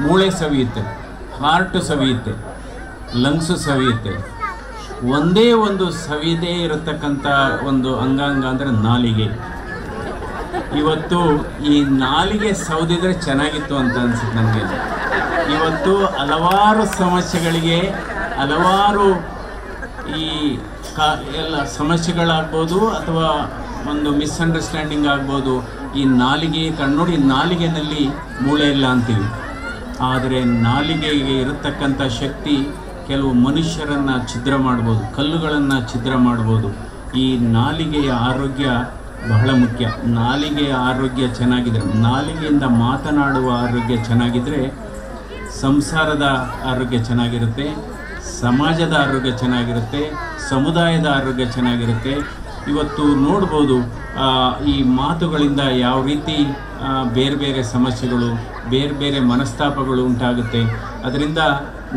ಮೂಳೆ ಸವಿಯುತ್ತೆ, ಹಾರ್ಟು ಸವಿಯುತ್ತೆ, ಲಂಗ್ಸು ಸವಿಯುತ್ತೆ. ಒಂದೇ ಒಂದು ಸವಿದೇ ಇರತಕ್ಕಂಥ ಒಂದು ಅಂಗಾಂಗ ಅಂದರೆ ನಾಲಿಗೆ. ಇವತ್ತು ಈ ನಾಲಿಗೆ ಸೌದಿದ್ರೆ ಚೆನ್ನಾಗಿತ್ತು ಅಂತ ಅನ್ಸುತ್ತೆ ನನಗೆ. ಇವತ್ತು ಹಲವಾರು ಸಮಸ್ಯೆಗಳಿಗೆ, ಹಲವಾರು ಈ ಎಲ್ಲ ಸಮಸ್ಯೆಗಳಾಗ್ಬೋದು ಅಥವಾ ಒಂದು ಮಿಸ್ಅಂಡರ್ಸ್ಟ್ಯಾಂಡಿಂಗ್ ಆಗ್ಬೋದು. ಈ ನಾಲಿಗೆ ನೋಡಿ, ನಾಲಿಗೆನಲ್ಲಿ ಮೂಳೆ ಇಲ್ಲ ಅಂತೀವಿ, ಆದರೆ ನಾಲಿಗೆಗೆ ಇರತಕ್ಕಂಥ ಶಕ್ತಿ ಕೆಲವು ಮನುಷ್ಯರನ್ನು ಛಿದ್ರ ಮಾಡ್ಬೋದು, ಕಲ್ಲುಗಳನ್ನು ಛಿದ್ರ ಮಾಡ್ಬೋದು. ಈ ನಾಲಿಗೆಯ ಆರೋಗ್ಯ ಬಹಳ ಮುಖ್ಯ. ನಾಲಿಗೆಯ ಆರೋಗ್ಯ ಚೆನ್ನಾಗಿದ್ದರೆ, ನಾಲಿಗೆಯಿಂದ ಮಾತನಾಡುವ ಆರೋಗ್ಯ ಚೆನ್ನಾಗಿದ್ದರೆ ಸಂಸಾರದ ಆರೋಗ್ಯ ಚೆನ್ನಾಗಿರುತ್ತೆ, ಸಮಾಜದ ಆರೋಗ್ಯ ಚೆನ್ನಾಗಿರುತ್ತೆ, ಸಮುದಾಯದ ಆರೋಗ್ಯ ಚೆನ್ನಾಗಿರುತ್ತೆ. ಇವತ್ತು ನೋಡ್ಬೋದು ಈ ಮಾತುಗಳಿಂದ ಯಾವ ರೀತಿ ಬೇರೆ ಬೇರೆ ಸಮಸ್ಯೆಗಳು, ಬೇರೆ ಬೇರೆ ಮನಸ್ತಾಪಗಳು ಉಂಟಾಗುತ್ತೆ. ಅದರಿಂದ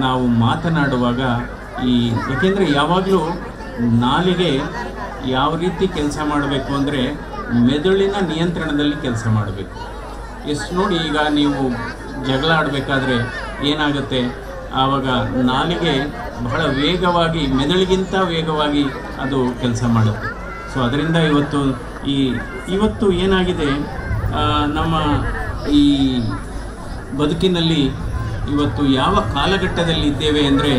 ನಾವು ಮಾತನಾಡುವಾಗ ಯಾಕೆಂದರೆ ಯಾವಾಗಲೂ ನಾಲಿಗೆ ಯಾವ ರೀತಿ ಕೆಲಸ ಮಾಡಬೇಕು ಅಂದರೆ ಮೆದುಳಿನ ನಿಯಂತ್ರಣದಲ್ಲಿ ಕೆಲಸ ಮಾಡಬೇಕು. ಎಷ್ಟು ನೋಡಿ, ಈಗ ನೀವು ಜಗಳ ಆಡಬೇಕಾದ್ರೆ ಏನಾಗುತ್ತೆ, ಆವಾಗ ನಾಲಿಗೆ ಬಹಳ ವೇಗವಾಗಿ, ಮೆದುಳಿಗಿಂತ ವೇಗವಾಗಿ ಅದು ಕೆಲಸ ಮಾಡುತ್ತೆ. ಸೊ ಅದರಿಂದ ಇವತ್ತು ಏನಾಗಿದೆ, ನಮ್ಮ ಈ ಬದುಕಿನಲ್ಲಿ ಇವತ್ತು ಯಾವ ಕಾಲಘಟ್ಟದಲ್ಲಿ ಇದ್ದೇವೆ ಅಂದರೆ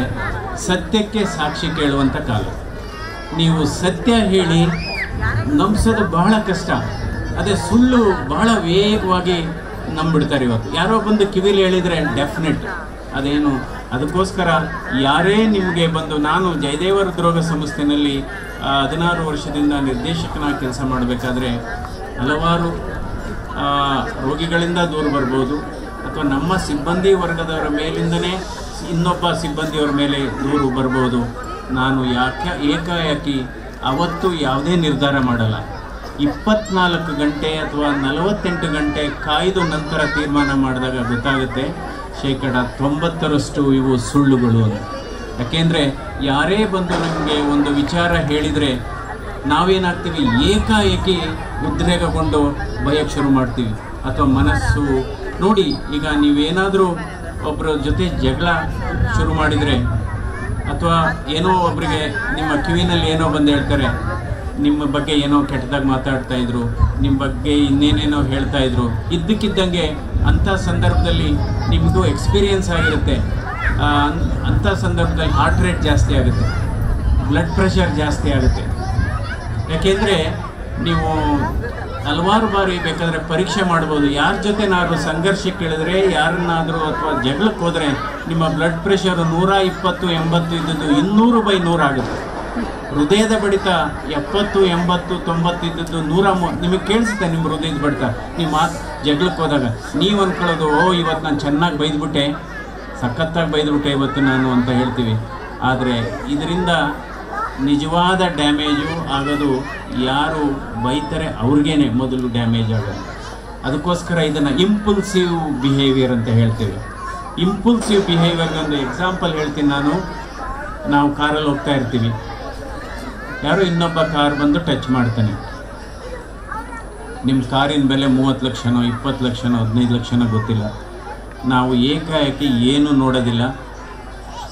ಸತ್ಯಕ್ಕೆ ಸಾಕ್ಷಿ ಕೇಳುವಂಥ ಕಾಲ. ನೀವು ಸತ್ಯ ಹೇಳಿ ನಂಬಿಸೋದು ಬಹಳ ಕಷ್ಟ. ಅದೇ ಸುಳ್ಳು ಬಹಳ ವೇಗವಾಗಿ ನಂಬಿಡ್ತಾರೆ. ಇವತ್ತು ಯಾರೋ ಬಂದು ಕಿವಿಲಿ ಹೇಳಿದರೆ ಡೆಫಿನೆಟ್ ಅದೇನು. ಅದಕ್ಕೋಸ್ಕರ ಯಾರೇ ನಿಮಗೆ ಬಂದು, ನಾನು ಜಯದೇವ ಹೃದ್ರೋಗ ಸಂಸ್ಥೆಯಲ್ಲಿ 16 ವರ್ಷದಿಂದ ನಿರ್ದೇಶಕನಾಗಿ ಕೆಲಸ ಮಾಡಬೇಕಾದ್ರೆ ಹಲವಾರು ರೋಗಿಗಳಿಂದ ದೂರ ಬರ್ಬೋದು, ಅಥವಾ ನಮ್ಮ ಸಿಬ್ಬಂದಿ ವರ್ಗದವರ ಮೇಲಿಂದನೇ ಇನ್ನೊಬ್ಬ ಸಿಬ್ಬಂದಿಯವರ ಮೇಲೆ ದೂರು ಬರ್ಬೋದು. ನಾನು ಏಕಾಏಕಿ ಅವತ್ತು ಯಾವುದೇ ನಿರ್ಧಾರ ಮಾಡಲ್ಲ. 24 ಗಂಟೆ ಅಥವಾ 48 ಗಂಟೆ ಕಾಯ್ದು ನಂತರ ತೀರ್ಮಾನ ಮಾಡಿದಾಗ ಗೊತ್ತಾಗುತ್ತೆ 90% ಇವು ಸುಳ್ಳುಗಳು ಅಂತ. ಯಾಕೆಂದರೆ ಯಾರೇ ಬಂದು ನಮಗೆ ಒಂದು ವಿಚಾರ ಹೇಳಿದರೆ ನಾವೇನಾಗ್ತೀವಿ, ಏಕಾಏಕಿ ಉದ್ರೇಕಗೊಂಡು ಭಯಕ್ಕೆ ಶುರು ಮಾಡ್ತೀವಿ. ಅಥವಾ ಮನಸ್ಸು ನೋಡಿ, ಈಗ ನೀವೇನಾದರೂ ಒಬ್ಬರ ಜೊತೆ ಜಗಳ ಶುರು ಮಾಡಿದರೆ, ಅಥವಾ ಏನೋ ಒಬ್ಬರಿಗೆ ನಿಮ್ಮ ಕಿವಿನಲ್ಲಿ ಏನೋ ಬಂದು ಹೇಳ್ತಾರೆ, ನಿಮ್ಮ ಬಗ್ಗೆ ಏನೋ ಕೆಟ್ಟದಾಗಿ ಮಾತಾಡ್ತಾಯಿದ್ರು, ನಿಮ್ಮ ಬಗ್ಗೆ ಇನ್ನೇನೇನೋ ಹೇಳ್ತಾಯಿದ್ರು, ಇದ್ದಕ್ಕಿದ್ದಂಗೆ ಅಂಥ ಸಂದರ್ಭದಲ್ಲಿ ನಿಮಗೂ ಎಕ್ಸ್ಪೀರಿಯನ್ಸ್ ಆಗಿರುತ್ತೆ. ಅಂಥ ಸಂದರ್ಭದಲ್ಲಿ ಹಾರ್ಟ್ ರೇಟ್ ಜಾಸ್ತಿ ಆಗುತ್ತೆ, ಬ್ಲಡ್ ಪ್ರೆಷರ್ ಜಾಸ್ತಿ ಆಗುತ್ತೆ. ಯಾಕೆಂದರೆ ನೀವು ಹಲವಾರು ಬಾರಿ ಬೇಕಾದರೆ ಪರೀಕ್ಷೆ ಮಾಡ್ಬೋದು. ಯಾರ ಜೊತೆನಾದ್ರು ಸಂಘರ್ಷಕ್ಕೆ ಇಳಿದ್ರೆ, ಯಾರನ್ನಾದರೂ ಅಥವಾ ಜಗಳಕ್ಕೆ ಹೋದರೆ ನಿಮ್ಮ ಬ್ಲಡ್ ಪ್ರೆಷರು 120, 80 ಇದ್ದದ್ದು 200/100 ಆಗುತ್ತೆ. ಹೃದಯದ ಬಡಿತ 70, 80, 90 ಇದ್ದದ್ದು 130. ನಿಮಗೆ ಕೇಳಿಸುತ್ತೆ ನಿಮ್ಮ ಹೃದಯದ ಬಡಿತ. ನೀವು ಜಗಳಕ್ಕೆ ಹೋದಾಗ ನೀವು ಅಂದ್ಕೊಳ್ಳೋದು, ಇವತ್ತು ನಾನು ಚೆನ್ನಾಗಿ ಬೈದ್ಬಿಟ್ಟೆ, ಸಖತ್ತಾಗಿ ಬೈದ್ಬಿಟ್ಟೆ ಇವತ್ತು ನಾನು ಅಂತ ಹೇಳ್ತೀವಿ. ಆದರೆ ಇದರಿಂದ ನಿಜವಾದ ಡ್ಯಾಮೇಜು ಆಗೋದು ಯಾರು ಬೈತಾರೆ ಅವ್ರಿಗೇನೆ ಮೊದಲು ಡ್ಯಾಮೇಜ್ ಆಗೋದು. ಅದಕ್ಕೋಸ್ಕರ ಇದನ್ನು ಇಂಪಲ್ಸಿವ್ ಬಿಹೇವಿಯರ್ ಅಂತ ಹೇಳ್ತೇವೆ. ಇಂಪಲ್ಸಿವ್ ಬಿಹೇವಿಯರ್ಗೆ ಒಂದು ಎಕ್ಸಾಂಪಲ್ ಹೇಳ್ತೀನಿ ನಾನು. ನಾವು ಕಾರಲ್ಲಿ ಹೋಗ್ತಾ ಇರ್ತೀವಿ, ಯಾರೋ ಇನ್ನೊಬ್ಬ ಕಾರ್ ಬಂದು ಟಚ್ ಮಾಡ್ತಾನೆ. ನಿಮ್ಮ ಕಾರಿನ ಬೆಲೆ 30 ಲಕ್ಷನೋ 20 ಲಕ್ಷನೋ 15 ಲಕ್ಷನೋ ಗೊತ್ತಿಲ್ಲ. ನಾವು ಏಕಾಏಕಿ ಏನೂ ನೋಡೋದಿಲ್ಲ,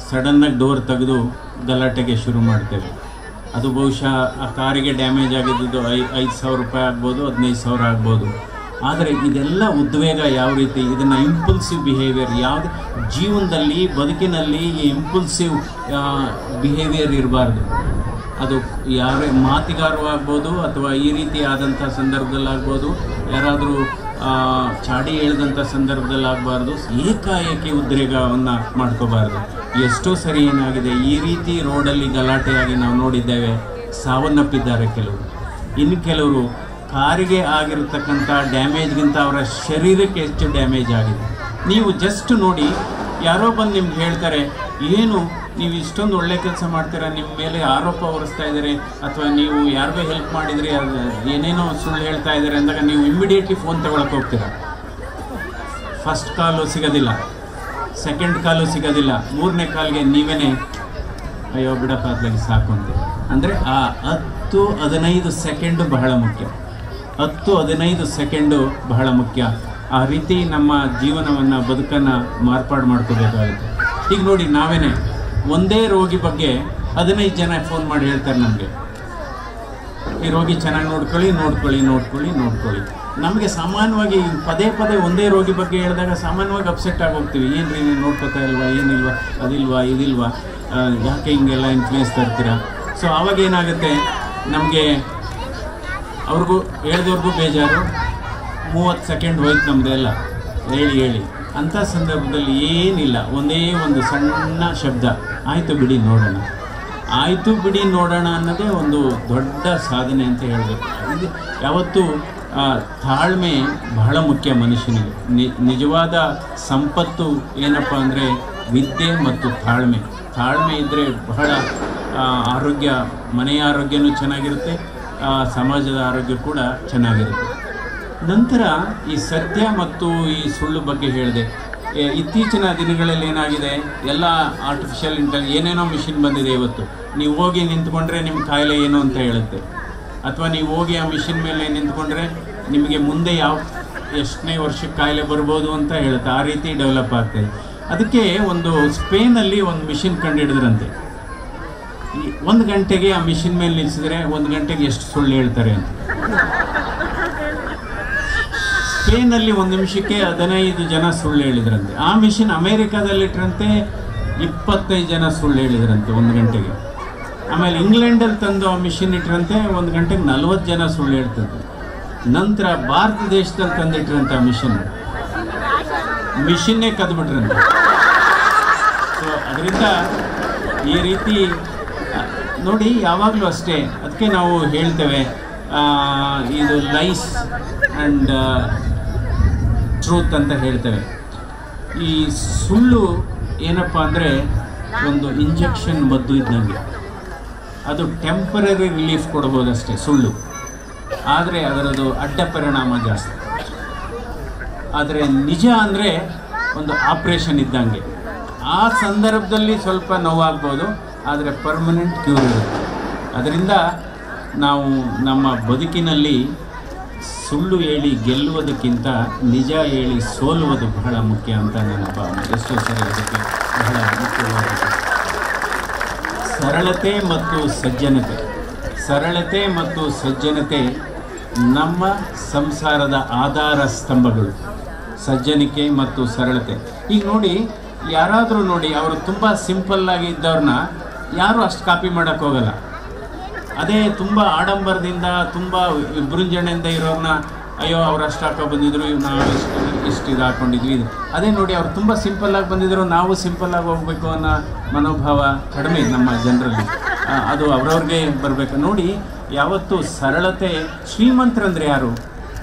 ಸಡನ್ನಾಗಿ ಡೋರ್ ತೆಗೆದು ಗಲಾಟೆಗೆ ಶುರು ಮಾಡ್ತೇವೆ. ಅದು ಬಹುಶಃ ಆ ಕಾರಿಗೆ ಡ್ಯಾಮೇಜ್ ಆಗಿದ್ದು 5,000 ರೂಪಾಯಿ ಆಗ್ಬೋದು, 15,000 ಆಗ್ಬೋದು. ಆದರೆ ಇದೆಲ್ಲ ಉದ್ವೇಗ ಯಾವ ರೀತಿ, ಇದನ್ನು ಇಂಪಲ್ಸಿವ್ ಬಿಹೇವಿಯರ್, ಯಾವುದೇ ಜೀವನದಲ್ಲಿ ಬದುಕಿನಲ್ಲಿ ಈ ಇಂಪಲ್ಸಿವ್ ಬಿಹೇವಿಯರ್ ಇರಬಾರ್ದು. ಅದು ಯಾರೇ ಮಾತಿಗಾರು ಆಗ್ಬೋದು ಅಥವಾ ಈ ರೀತಿ ಆದಂಥ ಸಂದರ್ಭದಲ್ಲಾಗ್ಬೋದು, ಯಾರಾದರೂ ಚಾಡಿ ಹೇಳಿದಂಥ ಸಂದರ್ಭದಲ್ಲಿ ಆಗಬಾರ್ದು. ಏಕಾಏಕಿ ಉದ್ರೇಕವನ್ನು ಮಾಡ್ಕೋಬಾರ್ದು. ಎಷ್ಟೋ ಸರಿ ಏನಾಗಿದೆ, ಈ ರೀತಿ ರೋಡಲ್ಲಿ ಗಲಾಟೆಯಾಗಿ ನಾವು ನೋಡಿದ್ದೇವೆ, ಸಾವನ್ನಪ್ಪಿದ್ದಾರೆ ಕೆಲವರು. ಇನ್ನು ಕೆಲವರು ಕಾರಿಗೆ ಆಗಿರತಕ್ಕಂಥ ಡ್ಯಾಮೇಜ್ಗಿಂತ ಅವರ ಶರೀರಕ್ಕೆ ಹೆಚ್ಚು ಡ್ಯಾಮೇಜ್ ಆಗಿದೆ. ನೀವು ಜಸ್ಟ್ ನೋಡಿ, ಯಾರೋ ಬಂದು ನಿಮ್ಗೆ ಹೇಳ್ತಾರೆ, ಏನು ನೀವು ಇಷ್ಟೊಂದು ಒಳ್ಳೆ ಕೆಲಸ ಮಾಡ್ತೀರಾ, ನಿಮ್ಮ ಮೇಲೆ ಆರೋಪ ಹೊರಿಸ್ತಾ ಇದ್ದಾರೆ, ಅಥವಾ ನೀವು ಯಾರಿಗೋ ಹೆಲ್ಪ್ ಮಾಡಿದ್ರಿ, ಅದು ಏನೇನೋ ಸುಳ್ಳು ಹೇಳ್ತಾ ಇದ್ದಾರೆ ಅಂದಾಗ ನೀವು ಇಮ್ಮಿಡಿಯೇಟ್ಲಿ ಫೋನ್ ತಗೊಳಕ್ಕೆ ಹೋಗ್ತೀರಾ. ಫಸ್ಟ್ ಕಾಲು ಸಿಗೋದಿಲ್ಲ, ಸೆಕೆಂಡ್ ಕಾಲು ಸಿಗೋದಿಲ್ಲ, 3ನೇ ಕಾಲ್ಗೆ ನೀವೇ ಅಯ್ಯೋ ಬಿಡಪ್ಪ ಅದ್ಲಾಗಿ ಸಾಕು ಅಂತ. ಅಂದರೆ ಆ 10-15 ಸೆಕೆಂಡು ಬಹಳ ಮುಖ್ಯ. 10-15 ಸೆಕೆಂಡು ಬಹಳ ಮುಖ್ಯ. ಆ ರೀತಿ ನಮ್ಮ ಜೀವನವನ್ನು, ಬದುಕನ್ನು ಮಾರ್ಪಾಡು ಮಾಡ್ಕೋಬೇಕಾಗುತ್ತೆ. ಈಗ ನೋಡಿ, ನಾವೇನೆ ಒಂದೇ ರೋಗಿ ಬಗ್ಗೆ 15 ಜನ ಫೋನ್ ಮಾಡಿ ಹೇಳ್ತಾರೆ ನಮಗೆ, ಈ ರೋಗಿ ಚೆನ್ನಾಗಿ ನೋಡ್ಕೊಳ್ಳಿ. ನಮಗೆ ಸಾಮಾನ್ಯವಾಗಿ ಪದೇ ಒಂದೇ ರೋಗಿ ಬಗ್ಗೆ ಹೇಳಿದಾಗ ಸಾಮಾನ್ಯವಾಗಿ ಅಪ್ಸೆಟ್ ಆಗೋಗ್ತೀವಿ. ಏನು ರೀ ನೀವು ನೋಡ್ಕೋತಾ ಇಲ್ವಾ, ಏನಿಲ್ವಾ, ಅದಿಲ್ವಾ, ಇದಿಲ್ವಾ, ಯಾಕೆ ಹಿಂಗೆಲ್ಲ ಇನ್ಫ್ಲೂಯೆನ್ಸ್ ತರ್ತೀರಾ? ಸೊ ಆವಾಗ ಏನಾಗುತ್ತೆ, ನಮಗೆ ಅವ್ರಿಗೂ ಹೇಳಿದವ್ರಿಗೂ ಬೇಜಾರು, 30 ಸೆಕೆಂಡ್ ಹೋಯ್ತು ನಮ್ಮದೆಲ್ಲ ಹೇಳಿ. ಅಂಥ ಸಂದರ್ಭದಲ್ಲಿ ಏನಿಲ್ಲ, ಒಂದೇ ಒಂದು ಸಣ್ಣ ಶಬ್ದ, ಆಯಿತು ಬಿಡಿ ನೋಡೋಣ ಅನ್ನೋದೇ ಒಂದು ದೊಡ್ಡ ಸಾಧನೆ ಅಂತ ಹೇಳಬೇಕು. ಇದು ಯಾವತ್ತೂ ತಾಳ್ಮೆ ಬಹಳ ಮುಖ್ಯ ಮನುಷ್ಯನಿಗೆ. ನಿಜವಾದ ಸಂಪತ್ತು ಏನಪ್ಪ ಅಂದರೆ ವಿದ್ಯೆ ಮತ್ತು ತಾಳ್ಮೆ ಇದ್ದರೆ ಬಹಳ ಆರೋಗ್ಯ, ಮನೆಯ ಆರೋಗ್ಯನೂ ಚೆನ್ನಾಗಿರುತ್ತೆ, ಸಮಾಜದ ಆರೋಗ್ಯ ಕೂಡ ಚೆನ್ನಾಗಿರುತ್ತೆ. ನಂತರ ಈ ಸತ್ಯ ಮತ್ತು ಈ ಸುಳ್ಳು ಬಗ್ಗೆ ಹೇಳಿದೆ. ಇತ್ತೀಚಿನ ದಿನಗಳಲ್ಲಿ ಏನಾಗಿದೆ, ಎಲ್ಲ ಆರ್ಟಿಫಿಷಿಯಲ್ ಏನೇನೋ ಮಿಷಿನ್ ಬಂದಿದೆ. ಇವತ್ತು ನೀವು ಹೋಗಿ ನಿಂತ್ಕೊಂಡ್ರೆ ನಿಮ್ಮ ಕಾಯಿಲೆ ಏನು ಅಂತ ಹೇಳುತ್ತೆ, ಅಥವಾ ನೀವು ಹೋಗಿ ಆ ಮಿಷಿನ್ ಮೇಲೆ ನಿಂತ್ಕೊಂಡ್ರೆ ನಿಮಗೆ ಮುಂದೆ ಎಷ್ಟನೇ ವರ್ಷಕ್ಕೆ ಕಾಯಿಲೆ ಬರ್ಬೋದು ಅಂತ ಹೇಳುತ್ತೆ. ಆ ರೀತಿ ಡೆವಲಪ್ ಆಗ್ತಾಯಿದೆ. ಅದಕ್ಕೆ ಒಂದು ಸ್ಪೇನಲ್ಲಿ ಒಂದು ಮಿಷಿನ್ ಕಂಡುಹಿಡಿದ್ರಂತೆ. 1 ಗಂಟೆಗೆ ಆ ಮಿಷಿನ್ ಮೇಲೆ ನಿಲ್ಲಿಸಿದ್ರೆ 1 ಗಂಟೆಗೆ ಎಷ್ಟು ಸುಳ್ಳು ಹೇಳ್ತಾರೆ ಅಂತ. ಸ್ಪೇನಲ್ಲಿ 1 ನಿಮಿಷಕ್ಕೆ 15 ಜನ ಸುಳ್ಳು ಹೇಳಿದ್ರಂತೆ. ಆ ಮಿಷಿನ್ ಅಮೇರಿಕಾದಲ್ಲಿಟ್ಟರಂತೆ 25 ಜನ ಸುಳ್ಳು ಹೇಳಿದ್ರಂತೆ 1 ಗಂಟೆಗೆ. ಆಮೇಲೆ ಇಂಗ್ಲೆಂಡಲ್ಲಿ ತಂದು ಆ ಮಿಷಿನ್ ಇಟ್ಟರಂತೆ 1 ಗಂಟೆಗೆ 40 ಜನ ಸುಳ್ಳು ಹೇಳ್ತಂತೆ. ನಂತರ ಭಾರತ ದೇಶದಲ್ಲಿ ತಂದಿಟ್ರಂತೆ ಆ ಮಿಷನ್ನೇ ಕದ್ಬಿಟ್ರಂತೆ. ಸೊ ಅದರಿಂದ ಈ ರೀತಿ ನೋಡಿ, ಯಾವಾಗಲೂ ಅಷ್ಟೇ. ಅದಕ್ಕೆ ನಾವು ಹೇಳ್ತೇವೆ, ಇದು ಲೈಸ್ ಆ್ಯಂಡ್ ಟ್ರೂತ್ ಅಂತ ಹೇಳ್ತೇವೆ. ಈ ಸುಳ್ಳು ಏನಪ್ಪ ಅಂದರೆ ಒಂದು ಇಂಜೆಕ್ಷನ್ ಮದ್ದು ಇದ್ದಂಗೆ. ಅದು ಟೆಂಪರರಿ ರಿಲೀಫ್ ಕೊಡ್ಬೋದಷ್ಟೇ ಸುಳ್ಳು, ಆದರೆ ಅದರದ್ದು ಅಡ್ಡ ಪರಿಣಾಮ ಜಾಸ್ತಿ. ಆದರೆ ನಿಜ ಅಂದರೆ ಒಂದು ಆಪ್ರೇಷನ್ ಇದ್ದಂಗೆ. ಆ ಸಂದರ್ಭದಲ್ಲಿ ಸ್ವಲ್ಪ ನೋವಾಗ್ಬೋದು, ಆದರೆ ಪರ್ಮನೆಂಟ್ ಕ್ಯೂರ್ ಇರುತ್ತೆ. ಅದರಿಂದ ನಾವು ನಮ್ಮ ಬದುಕಿನಲ್ಲಿ ಸುಳ್ಳು ಹೇಳಿ ಗೆಲ್ಲುವುದಕ್ಕಿಂತ ನಿಜ ಹೇಳಿ ಸೋಲುವುದು ಬಹಳ ಮುಖ್ಯ ಅಂತ ನನ್ನ ಭಾವನೆ. ಎಷ್ಟೋ ಸರಿ ಅದಕ್ಕೆ ಬಹಳ ಮುಖ್ಯವಾಗಿದೆ. ಸರಳತೆ ಮತ್ತು ಸಜ್ಜನತೆ ನಮ್ಮ ಸಂಸಾರದ ಆಧಾರ ಸ್ತಂಭಗಳು. ಸಜ್ಜನಿಕೆ ಮತ್ತು ಸರಳತೆ. ಈಗ ನೋಡಿ, ಯಾರಾದರೂ ನೋಡಿ, ಅವರು ತುಂಬ ಸಿಂಪಲ್ಲಾಗಿ ಇದ್ದವ್ರನ್ನ ಯಾರೂ ಅಷ್ಟು ಕಾಪಿ ಮಾಡೋಕ್ಕೆ ಹೋಗಲ್ಲ. ಅದೇ ತುಂಬ ಆಡಂಬರದಿಂದ, ತುಂಬ ವಿಜೃಂಭಣೆಯಿಂದ ಇರೋರನ್ನ, ಅಯ್ಯೋ ಅವ್ರು ಅಷ್ಟು ಹಾಕೋ ಬಂದಿದ್ರು, ನಾವು ಇಷ್ಟು ಇದು ಹಾಕ್ಕೊಂಡಿದ್ವಿ. ಅದೇ ನೋಡಿ, ಅವ್ರು ತುಂಬ ಸಿಂಪಲ್ಲಾಗಿ ಬಂದಿದ್ರು, ನಾವು ಸಿಂಪಲ್ಲಾಗಿ ಹೋಗಬೇಕು ಅನ್ನೋ ಮನೋಭಾವ ಕಡಿಮೆ ನಮ್ಮ ಜನರಲ್ಲಿ. ಅದು ಅವ್ರವ್ರಿಗೆ ಬರಬೇಕು. ನೋಡಿ, ಯಾವತ್ತು ಸರಳತೆ. ಶ್ರೀಮಂತರಂದರೆ ಯಾರು?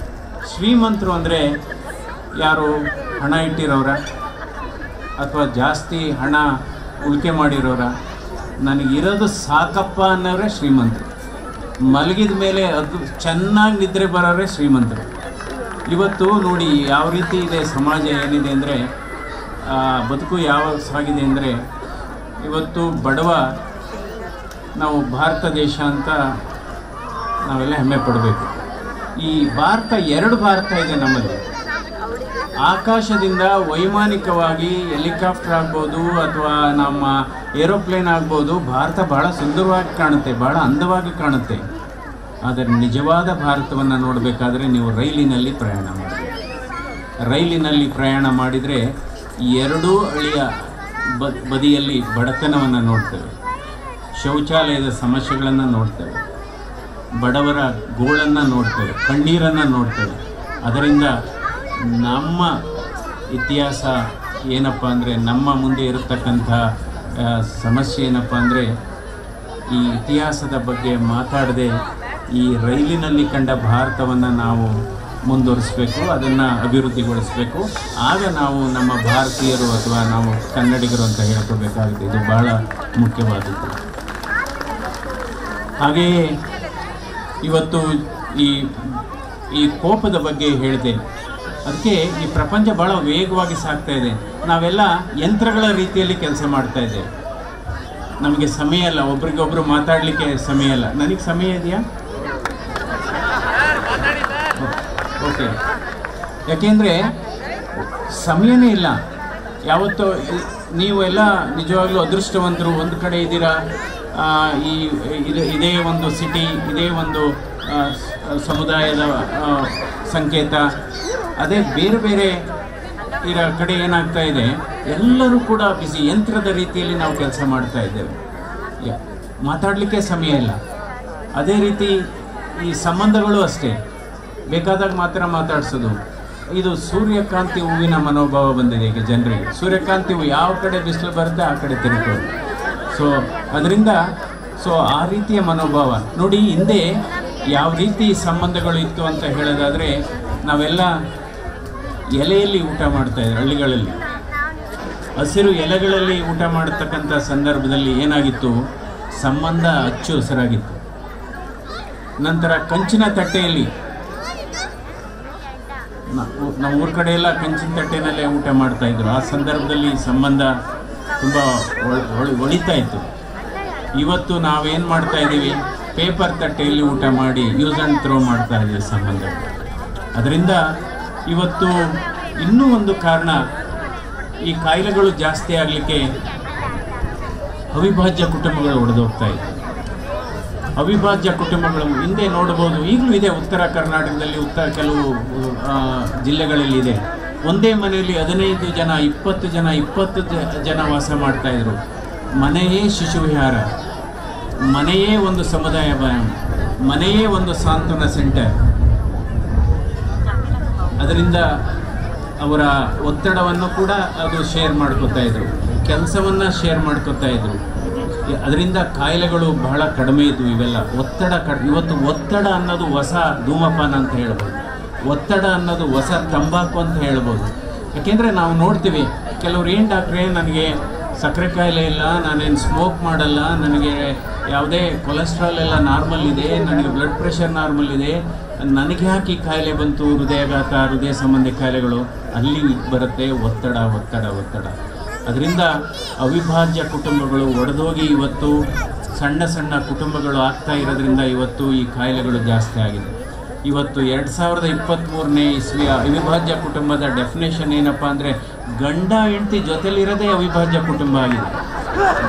ಶ್ರೀಮಂತರು ಅಂದರೆ ಯಾರು? ಹಣ ಇಟ್ಟಿರೋರ, ಅಥವಾ ಜಾಸ್ತಿ ಹಣ ಉಳಿಕೆ ಮಾಡಿರೋರ, ನನಗಿರೋದು ಸಾಕಪ್ಪ ಅನ್ನೋರೇ ಶ್ರೀಮಂತರು, ಮಲಗಿದ ಮೇಲೆ ಅದು ಚೆನ್ನಾಗಿ ನಿದ್ರೆ ಬರೋರೇ ಶ್ರೀಮಂತರು. ಇವತ್ತು ನೋಡಿ ಯಾವ ರೀತಿ ಇದೆ ಸಮಾಜ, ಏನಿದೆ ಅಂದರೆ ಬದುಕು ಯಾವ ಸಾಗಿದೆ ಅಂದರೆ, ಇವತ್ತು ಬಡವ, ನಾವು ಭಾರತ ದೇಶ ಅಂತ ನಾವೆಲ್ಲ ಹೆಮ್ಮೆ ಪಡಬೇಕು. ಈ ಭಾರತ ಎರಡು ಭಾರತ ಇದೆ ನಮ್ಮಲ್ಲಿ. ಆಕಾಶದಿಂದ ವೈಮಾನಿಕವಾಗಿ ಹೆಲಿಕಾಪ್ಟರ್ ಆಗ್ಬೋದು ಅಥವಾ ನಮ್ಮ ಏರೋಪ್ಲೇನ್ ಆಗ್ಬೋದು, ಭಾರತ ಬಹಳ ಸುಂದರವಾಗಿ ಕಾಣುತ್ತೆ, ಬಹಳ ಅಂದವಾಗಿ ಕಾಣುತ್ತೆ. ಆದರೆ ನಿಜವಾದ ಭಾರತವನ್ನು ನೋಡಬೇಕಾದ್ರೆ ನೀವು ರೈಲಿನಲ್ಲಿ ಪ್ರಯಾಣ ಮಾಡಿ. ರೈಲಿನಲ್ಲಿ ಪ್ರಯಾಣ ಮಾಡಿದರೆ ಎರಡೂ ಹಳಿಯ ಬದಿಯಲ್ಲಿ ಬಡತನವನ್ನು ನೋಡ್ತೇವೆ, ಶೌಚಾಲಯದ ಸಮಸ್ಯೆಗಳನ್ನು ನೋಡ್ತೇವೆ, ಬಡವರ ಗೋಳನ್ನು ನೋಡ್ತೇವೆ, ಕಣ್ಣೀರನ್ನು ನೋಡ್ತೇವೆ. ಅದರಿಂದ ನಮ್ಮ ಇತಿಹಾಸ ಏನಪ್ಪ ಅಂದರೆ, ನಮ್ಮ ಮುಂದೆ ಇರತಕ್ಕಂಥ ಸಮಸ್ಯೆ ಏನಪ್ಪ ಅಂದರೆ, ಈ ಇತಿಹಾಸದ ಬಗ್ಗೆ ಮಾತಾಡದೆ ಈ ರೈಲಿನಲ್ಲಿ ಕಂಡ ಭಾರತವನ್ನು ನಾವು ಮುಂದುವರಿಸಬೇಕು, ಅದನ್ನು ಅಭಿವೃದ್ಧಿಗೊಳಿಸಬೇಕು. ಆಗ ನಾವು ನಮ್ಮ ಭಾರತೀಯರು ಅಥವಾ ನಾವು ಕನ್ನಡಿಗರು ಅಂತ ಹೇಳ್ಕೋಬೇಕಾಗುತ್ತೆ. ಇದು ಬಹಳ ಮುಖ್ಯವಾದದ್ದು. ಹಾಗೆಯೇ ಇವತ್ತು ಈ ಕೋಪದ ಬಗ್ಗೆ ಹೇಳಿದೆ. ಅದಕ್ಕೆ ಈ ಪ್ರಪಂಚ ಭಾಳ ವೇಗವಾಗಿ ಸಾಗ್ತಾ ಇದೆ. ನಾವೆಲ್ಲ ಯಂತ್ರಗಳ ರೀತಿಯಲ್ಲಿ ಕೆಲಸ ಮಾಡ್ತಾ ಇದ್ದೇವೆ. ನಮಗೆ ಸಮಯ ಇಲ್ಲ, ಒಬ್ರಿಗೊಬ್ರು ಮಾತಾಡಲಿಕ್ಕೆ ಸಮಯ ಇಲ್ಲ. ನನಗೆ ಸಮಯ ಇದೆಯಾ? ಓಕೆ. ಯಾಕೆಂದರೆ ಸಮಯನೇ ಇಲ್ಲ. ಯಾವತ್ತೋ ನೀವೆಲ್ಲ ನಿಜವಾಗ್ಲೂ ಅದೃಷ್ಟವಂತರು. ಒಂದು ಕಡೆ ಇದ್ದೀರಾ, ಇದೇ ಒಂದು ಸಿಟಿ, ಇದೇ ಒಂದು ಸಮುದಾಯದ ಸಂಕೇತ. ಅದೇ ಬೇರೆ ಬೇರೆ ಇರೋ ಕಡೆ ಏನಾಗ್ತಾ ಇದೆ, ಎಲ್ಲರೂ ಕೂಡ ಬಿಸಿ ಯಂತ್ರದ ರೀತಿಯಲ್ಲಿ ನಾವು ಕೆಲಸ ಮಾಡ್ತಾ ಇದ್ದೇವೆ. ಮಾತಾಡಲಿಕ್ಕೆ ಸಮಯ ಇಲ್ಲ. ಅದೇ ರೀತಿ ಈ ಸಂಬಂಧಗಳು ಅಷ್ಟೇ, ಬೇಕಾದಾಗ ಮಾತ್ರ ಮಾತಾಡಿಸೋದು. ಇದು ಸೂರ್ಯಕಾಂತಿ ಹೂವಿನ ಮನೋಭಾವ ಬಂದಿದೆ ಈಗ ಜನರಿಗೆ. ಸೂರ್ಯಕಾಂತಿ ಹೂವು ಯಾವ ಕಡೆ ಬಿಸಿಲು ಬರುತ್ತೆ ಆ ಕಡೆ ತಿರುಗೋದು. ಅದರಿಂದ ಆ ರೀತಿಯ ಮನೋಭಾವ ನೋಡಿ. ಹಿಂದೆ ಯಾವ ರೀತಿ ಸಂಬಂಧಗಳು ಇತ್ತು ಅಂತ ಹೇಳೋದಾದರೆ, ನಾವೆಲ್ಲ ಎಲೆಯಲ್ಲಿ ಊಟ ಮಾಡ್ತಾಯಿದ್ರು. ಹಳ್ಳಿಗಳಲ್ಲಿ ಹಸಿರು ಎಲೆಗಳಲ್ಲಿ ಊಟ ಮಾಡತಕ್ಕಂಥ ಸಂದರ್ಭದಲ್ಲಿ ಏನಾಗಿತ್ತು, ಸಂಬಂಧ ಅಚ್ಚು ಹಸಿರಾಗಿತ್ತು. ನಂತರ ಕಂಚಿನ ತಟ್ಟೆಯಲ್ಲಿ, ನಮ್ಮ ಊರ ಕಡೆ ಎಲ್ಲ ಕಂಚಿನ ತಟ್ಟೆನಲ್ಲೇ ಊಟ ಮಾಡ್ತಾಯಿದ್ರು. ಆ ಸಂದರ್ಭದಲ್ಲಿ ಸಂಬಂಧ ತುಂಬ ಒಳಿತಾ ಇತ್ತು. ಇವತ್ತು ನಾವೇನು ಮಾಡ್ತಾ ಇದ್ದೀವಿ, ಪೇಪರ್ ತಟ್ಟೆಯಲ್ಲಿ ಊಟ ಮಾಡಿ ಯೂಸ್ ಆ್ಯಂಡ್ ಥ್ರೋ ಮಾಡ್ತಾ ಇದ್ದೀವಿ ಸಂಬಂಧ. ಅದರಿಂದ ಇವತ್ತು ಇನ್ನೂ ಒಂದು ಕಾರಣ, ಈ ಕಾಯಿಲೆಗಳು ಜಾಸ್ತಿ ಆಗಲಿಕ್ಕೆ ಅವಿಭಾಜ್ಯ ಕುಟುಂಬಗಳು ಒಡೆದೋಗ್ತಾ ಇದೆ. ಅವಿಭಾಜ್ಯ ಕುಟುಂಬಗಳು ಹಿಂದೆ ನೋಡ್ಬೋದು, ಈಗಲೂ ಇದೆ. ಉತ್ತರ ಕರ್ನಾಟಕದಲ್ಲಿ ಕೆಲವು ಜಿಲ್ಲೆಗಳಲ್ಲಿ ಇದೆ. ಒಂದೇ ಮನೆಯಲ್ಲಿ 15 ಜನ 20 ಜನ ವಾಸ ಮಾಡ್ತಾಯಿದ್ರು. ಮನೆಯೇ ಶಿಶುವಿಹಾರ, ಮನೆಯೇ ಒಂದು ಸಮುದಾಯ ಭವನ, ಮನೆಯೇ ಒಂದು ಸಾಂತ್ವನ ಸೆಂಟರ್. ಅದರಿಂದ ಅವರ ಒತ್ತಡವನ್ನು ಕೂಡ ಅದು ಶೇರ್ ಮಾಡ್ಕೋತಾ ಇದ್ರು, ಕೆಲಸವನ್ನು ಶೇರ್ ಮಾಡ್ಕೋತಾ ಇದ್ರು. ಅದರಿಂದ ಕಾಯಿಲೆಗಳು ಬಹಳ ಕಡಿಮೆ ಇದ್ವು. ಇವೆಲ್ಲ ಇವತ್ತು ಒತ್ತಡ ಅನ್ನೋದು ಹೊಸ ಧೂಮಪಾನ ಅಂತ ಹೇಳ್ಬೋದು, ಒತ್ತಡ ಅನ್ನೋದು ಹೊಸ ತಂಬಾಕು ಅಂತ ಹೇಳ್ಬೋದು. ಯಾಕೆಂದರೆ ನಾವು ನೋಡ್ತೀವಿ, ಕೆಲವ್ರು ಏನು ಡಾಕ್ಟ್ರೇ ನನಗೆ ಸಕ್ಕರೆ ಕಾಯಿಲೆ ಇಲ್ಲ, ನಾನೇನು ಸ್ಮೋಕ್ ಮಾಡಲ್ಲ, ನನಗೆ ಯಾವುದೇ ಕೊಲೆಸ್ಟ್ರಾಲ್ ಎಲ್ಲ ನಾರ್ಮಲ್ ಇದೆ, ನನಗೆ ಬ್ಲಡ್ ಪ್ರೆಷರ್ ನಾರ್ಮಲ್ ಇದೆ, ನನಗೆ ಯಾಕೆ ಈ ಕಾಯಿಲೆ ಬಂತು, ಹೃದಯಾಘಾತ, ಹೃದಯ ಸಂಬಂಧಿ ಕಾಯಿಲೆಗಳು ಅಲ್ಲಿ ಬರುತ್ತೆ. ಒತ್ತಡ ಒತ್ತಡ ಒತ್ತಡ. ಅದರಿಂದ ಅವಿಭಾಜ್ಯ ಕುಟುಂಬಗಳು ಒಡೆದೋಗಿ ಇವತ್ತು ಸಣ್ಣ ಸಣ್ಣ ಕುಟುಂಬಗಳು ಆಗ್ತಾ ಇರೋದ್ರಿಂದ ಇವತ್ತು ಈ ಕಾಯಿಲೆಗಳು ಜಾಸ್ತಿ ಆಗಿದೆ. ಇವತ್ತು 2023ನೇ ಇಸ್ವಿಯ ಅವಿಭಾಜ್ಯ ಕುಟುಂಬದ ಡೆಫಿನೇಷನ್ ಏನಪ್ಪ ಅಂದರೆ, ಗಂಡ ಹೆಂಡತಿ ಜೊತೆಲಿರೋದೇ ಅವಿಭಾಜ್ಯ ಕುಟುಂಬ ಆಗಿದೆ.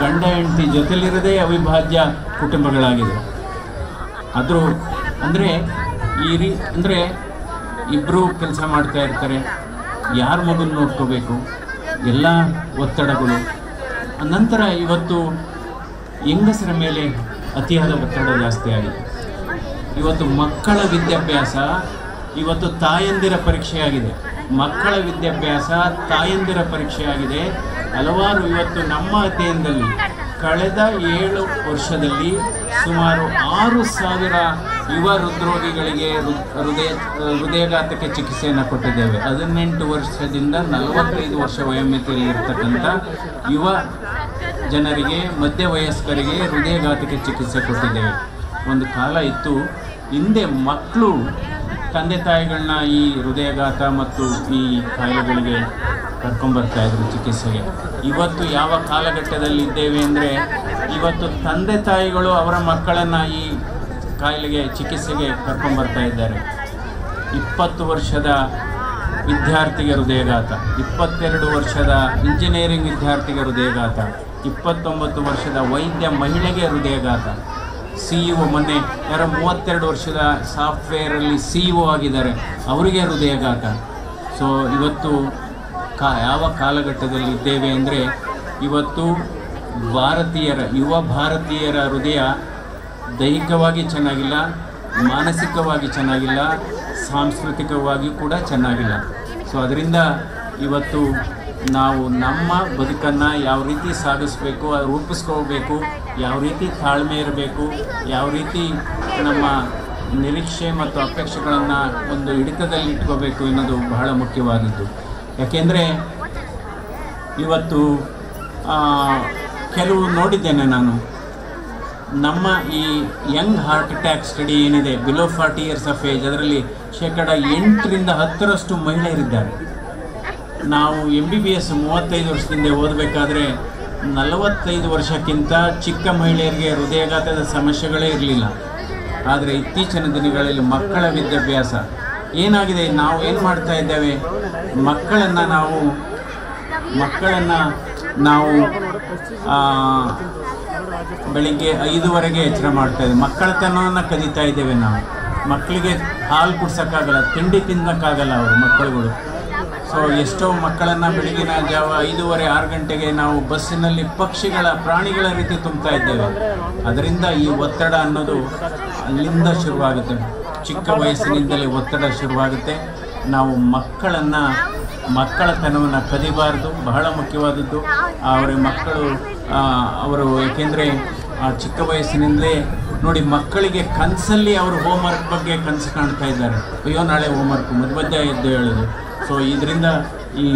ಗಂಡ ಹೆಂಡತಿ ಜೊತೆಲಿರೋದೇ ಅವಿಭಾಜ್ಯ ಕುಟುಂಬಗಳಾಗಿದೆ. ಅದು ಅಂದರೆ ಅಂದರೆ ಇಬ್ಬರು ಕೆಲಸ ಮಾಡ್ತಾ ಇರ್ತಾರೆ, ಯಾರ ಮಗನ ನೋಡ್ಕೋಬೇಕು, ಎಲ್ಲ ಒತ್ತಡಗಳು. ನಂತರ ಇವತ್ತು ಹೆಂಗಸರ ಮೇಲೆ ಅತಿಯಾದ ಒತ್ತಡ ಜಾಸ್ತಿ ಆಗಿದೆ. ಇವತ್ತು ಮಕ್ಕಳ ವಿದ್ಯಾಭ್ಯಾಸ, ಇವತ್ತು ತಾಯಂದಿರ ಪರೀಕ್ಷೆಯಾಗಿದೆ. ಮಕ್ಕಳ ವಿದ್ಯಾಭ್ಯಾಸ ತಾಯಂದಿರ ಪರೀಕ್ಷೆಯಾಗಿದೆ. ಹಲವಾರು ಇವತ್ತು ನಮ್ಮ ಅಧ್ಯಯನದಲ್ಲಿ ಕಳೆದ 7 ವರ್ಷದಲ್ಲಿ ಸುಮಾರು 6,000 ಯುವ ಹೃದ್ರೋಗಿಗಳಿಗೆ ಹೃದಯಾಘಾತಕ್ಕೆ ಚಿಕಿತ್ಸೆಯನ್ನು ಕೊಟ್ಟಿದ್ದೇವೆ. 18 ವರ್ಷದಿಂದ 45 ವರ್ಷ ವಯೋಮಿತಿಯಲ್ಲಿ ಇರ್ತಕ್ಕಂಥ ಯುವ ಜನರಿಗೆ, ಮಧ್ಯವಯಸ್ಕರಿಗೆ ಹೃದಯಘಾತಕ್ಕೆ ಚಿಕಿತ್ಸೆ ಕೊಟ್ಟಿದ್ದೇವೆ. ಒಂದು ಕಾಲ ಇತ್ತು, ಹಿಂದೆ ಮಕ್ಕಳು ತಂದೆ ತಾಯಿಗಳನ್ನ ಈ ಹೃದಯಘಾತ ಮತ್ತು ಈ ಕಾಯಿಲೆಗಳಿಗೆ ಕರ್ಕೊಂಬರ್ತಾಯಿದ್ರು ಚಿಕಿತ್ಸೆಗೆ. ಇವತ್ತು ಯಾವ ಕಾಲಘಟ್ಟದಲ್ಲಿ ಇದ್ದೇವೆ ಅಂದರೆ, ಇವತ್ತು ತಂದೆ ತಾಯಿಗಳು ಅವರ ಮಕ್ಕಳನ್ನು ಈ ಕಾಯಿಲೆಗೆ ಚಿಕಿತ್ಸೆಗೆ ಕರ್ಕೊಂಬರ್ತಾ ಇದ್ದಾರೆ. 20 ವರ್ಷದ ವಿದ್ಯಾರ್ಥಿಗೆ ಹೃದಯಘಾತ, 22 ವರ್ಷದ ಇಂಜಿನಿಯರಿಂಗ್ ವಿದ್ಯಾರ್ಥಿಗೆ ಹೃದಯಘಾತ, 29 ವರ್ಷದ ವೈದ್ಯ ಮಹಿಳೆಗೆ ಹೃದಯಘಾತ. CEO ಮೊನ್ನೆ 32 ವರ್ಷದ ಸಾಫ್ಟ್ವೇರಲ್ಲಿ CEO ಆಗಿದ್ದಾರೆ, ಅವರಿಗೆ ಹೃದಯಘಾತ. ಸೊ ಇವತ್ತು ಯಾವ ಕಾಲಘಟ್ಟದಲ್ಲಿ ಇದ್ದೇವೆ ಅಂದರೆ, ಇವತ್ತು ಯುವ ಭಾರತೀಯರ ಹೃದಯ ದೈಹಿಕವಾಗಿ ಚೆನ್ನಾಗಿಲ್ಲ, ಮಾನಸಿಕವಾಗಿ ಚೆನ್ನಾಗಿಲ್ಲ, ಸಾಂಸ್ಕೃತಿಕವಾಗಿ ಕೂಡ ಚೆನ್ನಾಗಿಲ್ಲ. ಸೊ ಅದರಿಂದ ಇವತ್ತು ನಾವು ನಮ್ಮ ಬದುಕನ್ನು ಯಾವ ರೀತಿ ಸಾಗಿಸಬೇಕು, ರೂಪಿಸ್ಕೋಬೇಕು, ಯಾವ ರೀತಿ ತಾಳ್ಮೆ ಇರಬೇಕು, ಯಾವ ರೀತಿ ನಮ್ಮ ನಿರೀಕ್ಷೆ ಮತ್ತು ಅಪೇಕ್ಷೆಗಳನ್ನು ಒಂದು ಹಿಡಿತದಲ್ಲಿ ಇಟ್ಕೋಬೇಕು ಅನ್ನೋದು ಬಹಳ ಮುಖ್ಯವಾದದ್ದು. ಯಾಕೆಂದರೆ ಇವತ್ತು ಕೆಲವು ನೋಡಿದ್ದೇನೆ ನಾನು, ನಮ್ಮ ಈ ಯಂಗ್ ಹಾರ್ಟ್ ಅಟ್ಯಾಕ್ ಸ್ಟಡಿ ಏನಿದೆ, ಬಿಲೋ 40 ಇಯರ್ಸ್ ಆಫ್ ಏಜ್, ಅದರಲ್ಲಿ 8ರಿಂದ 10% ಮಹಿಳೆಯರಿದ್ದಾರೆ. ನಾವು MBBS 35 ವರ್ಷದಿಂದ ಓದಬೇಕಾದ್ರೆ 45 ವರ್ಷಕ್ಕಿಂತ ಚಿಕ್ಕ ಮಹಿಳೆಯರಿಗೆ ಹೃದಯಘಾತದ ಸಮಸ್ಯೆಗಳೇ ಇರಲಿಲ್ಲ. ಆದರೆ ಇತ್ತೀಚಿನ ದಿನಗಳಲ್ಲಿ ಮಕ್ಕಳ ವಿದ್ಯಾಭ್ಯಾಸ ಏನಾಗಿದೆ, ನಾವು ಏನು ಮಾಡ್ತಾ ಇದ್ದೇವೆ, ಮಕ್ಕಳನ್ನು ನಾವು ಬೆಳಿಗ್ಗೆ 5ವರೆಗೆ ಎಚ್ಚರ ಮಾಡ್ತಾ ಇದ್ದೇವೆ. ಮಕ್ಕಳತನವನ್ನು ಕದೀತಾ ಇದ್ದೇವೆ ನಾವು. ಮಕ್ಕಳಿಗೆ ಹಾಲು ಕುಡ್ಸೋಕ್ಕಾಗಲ್ಲ, ತಿಂಡಿ ತಿನ್ನೋಕ್ಕಾಗಲ್ಲ ಅವರು ಮಕ್ಕಳುಗಳು. ಸೊ ಎಷ್ಟೋ ಮಕ್ಕಳನ್ನು ಬೆಳಗಿನ ಜಾವ 5:30, 6 ಗಂಟೆಗೆ ನಾವು ಬಸ್ಸಿನಲ್ಲಿ ಪ್ರಾಣಿಗಳ ರೀತಿ ತುಂಬ್ತಾ ಇದ್ದೇವೆ. ಅದರಿಂದ ಈ ಒತ್ತಡ ಅನ್ನೋದು ಅಲ್ಲಿಂದ ಶುರುವಾಗುತ್ತೆ, ಚಿಕ್ಕ ವಯಸ್ಸಿನಿಂದಲೇ ಒತ್ತಡ ಶುರುವಾಗುತ್ತೆ. ನಾವು ಮಕ್ಕಳತನವನ್ನು ಕದಿಬಾರ್ದು, ಬಹಳ ಮುಖ್ಯವಾದದ್ದು. ಅವರು ಏಕೆಂದರೆ ಚಿಕ್ಕ ವಯಸ್ಸಿನಿಂದಲೇ ನೋಡಿ, ಮಕ್ಕಳಿಗೆ ಕನಸಲ್ಲಿ ಅವರು ಹೋಮ್ವರ್ಕ್ ಬಗ್ಗೆ ಕನಸು ಕಾಣ್ತಾ ಇದ್ದಾರೆ. ಅಯ್ಯೋ ನಾಳೆ ಹೋಮ್ವರ್ಕ್, ಮಧ್ಯ ಎದ್ದು ಹೇಳೋದು. ಸೊ ಇದರಿಂದ ಈ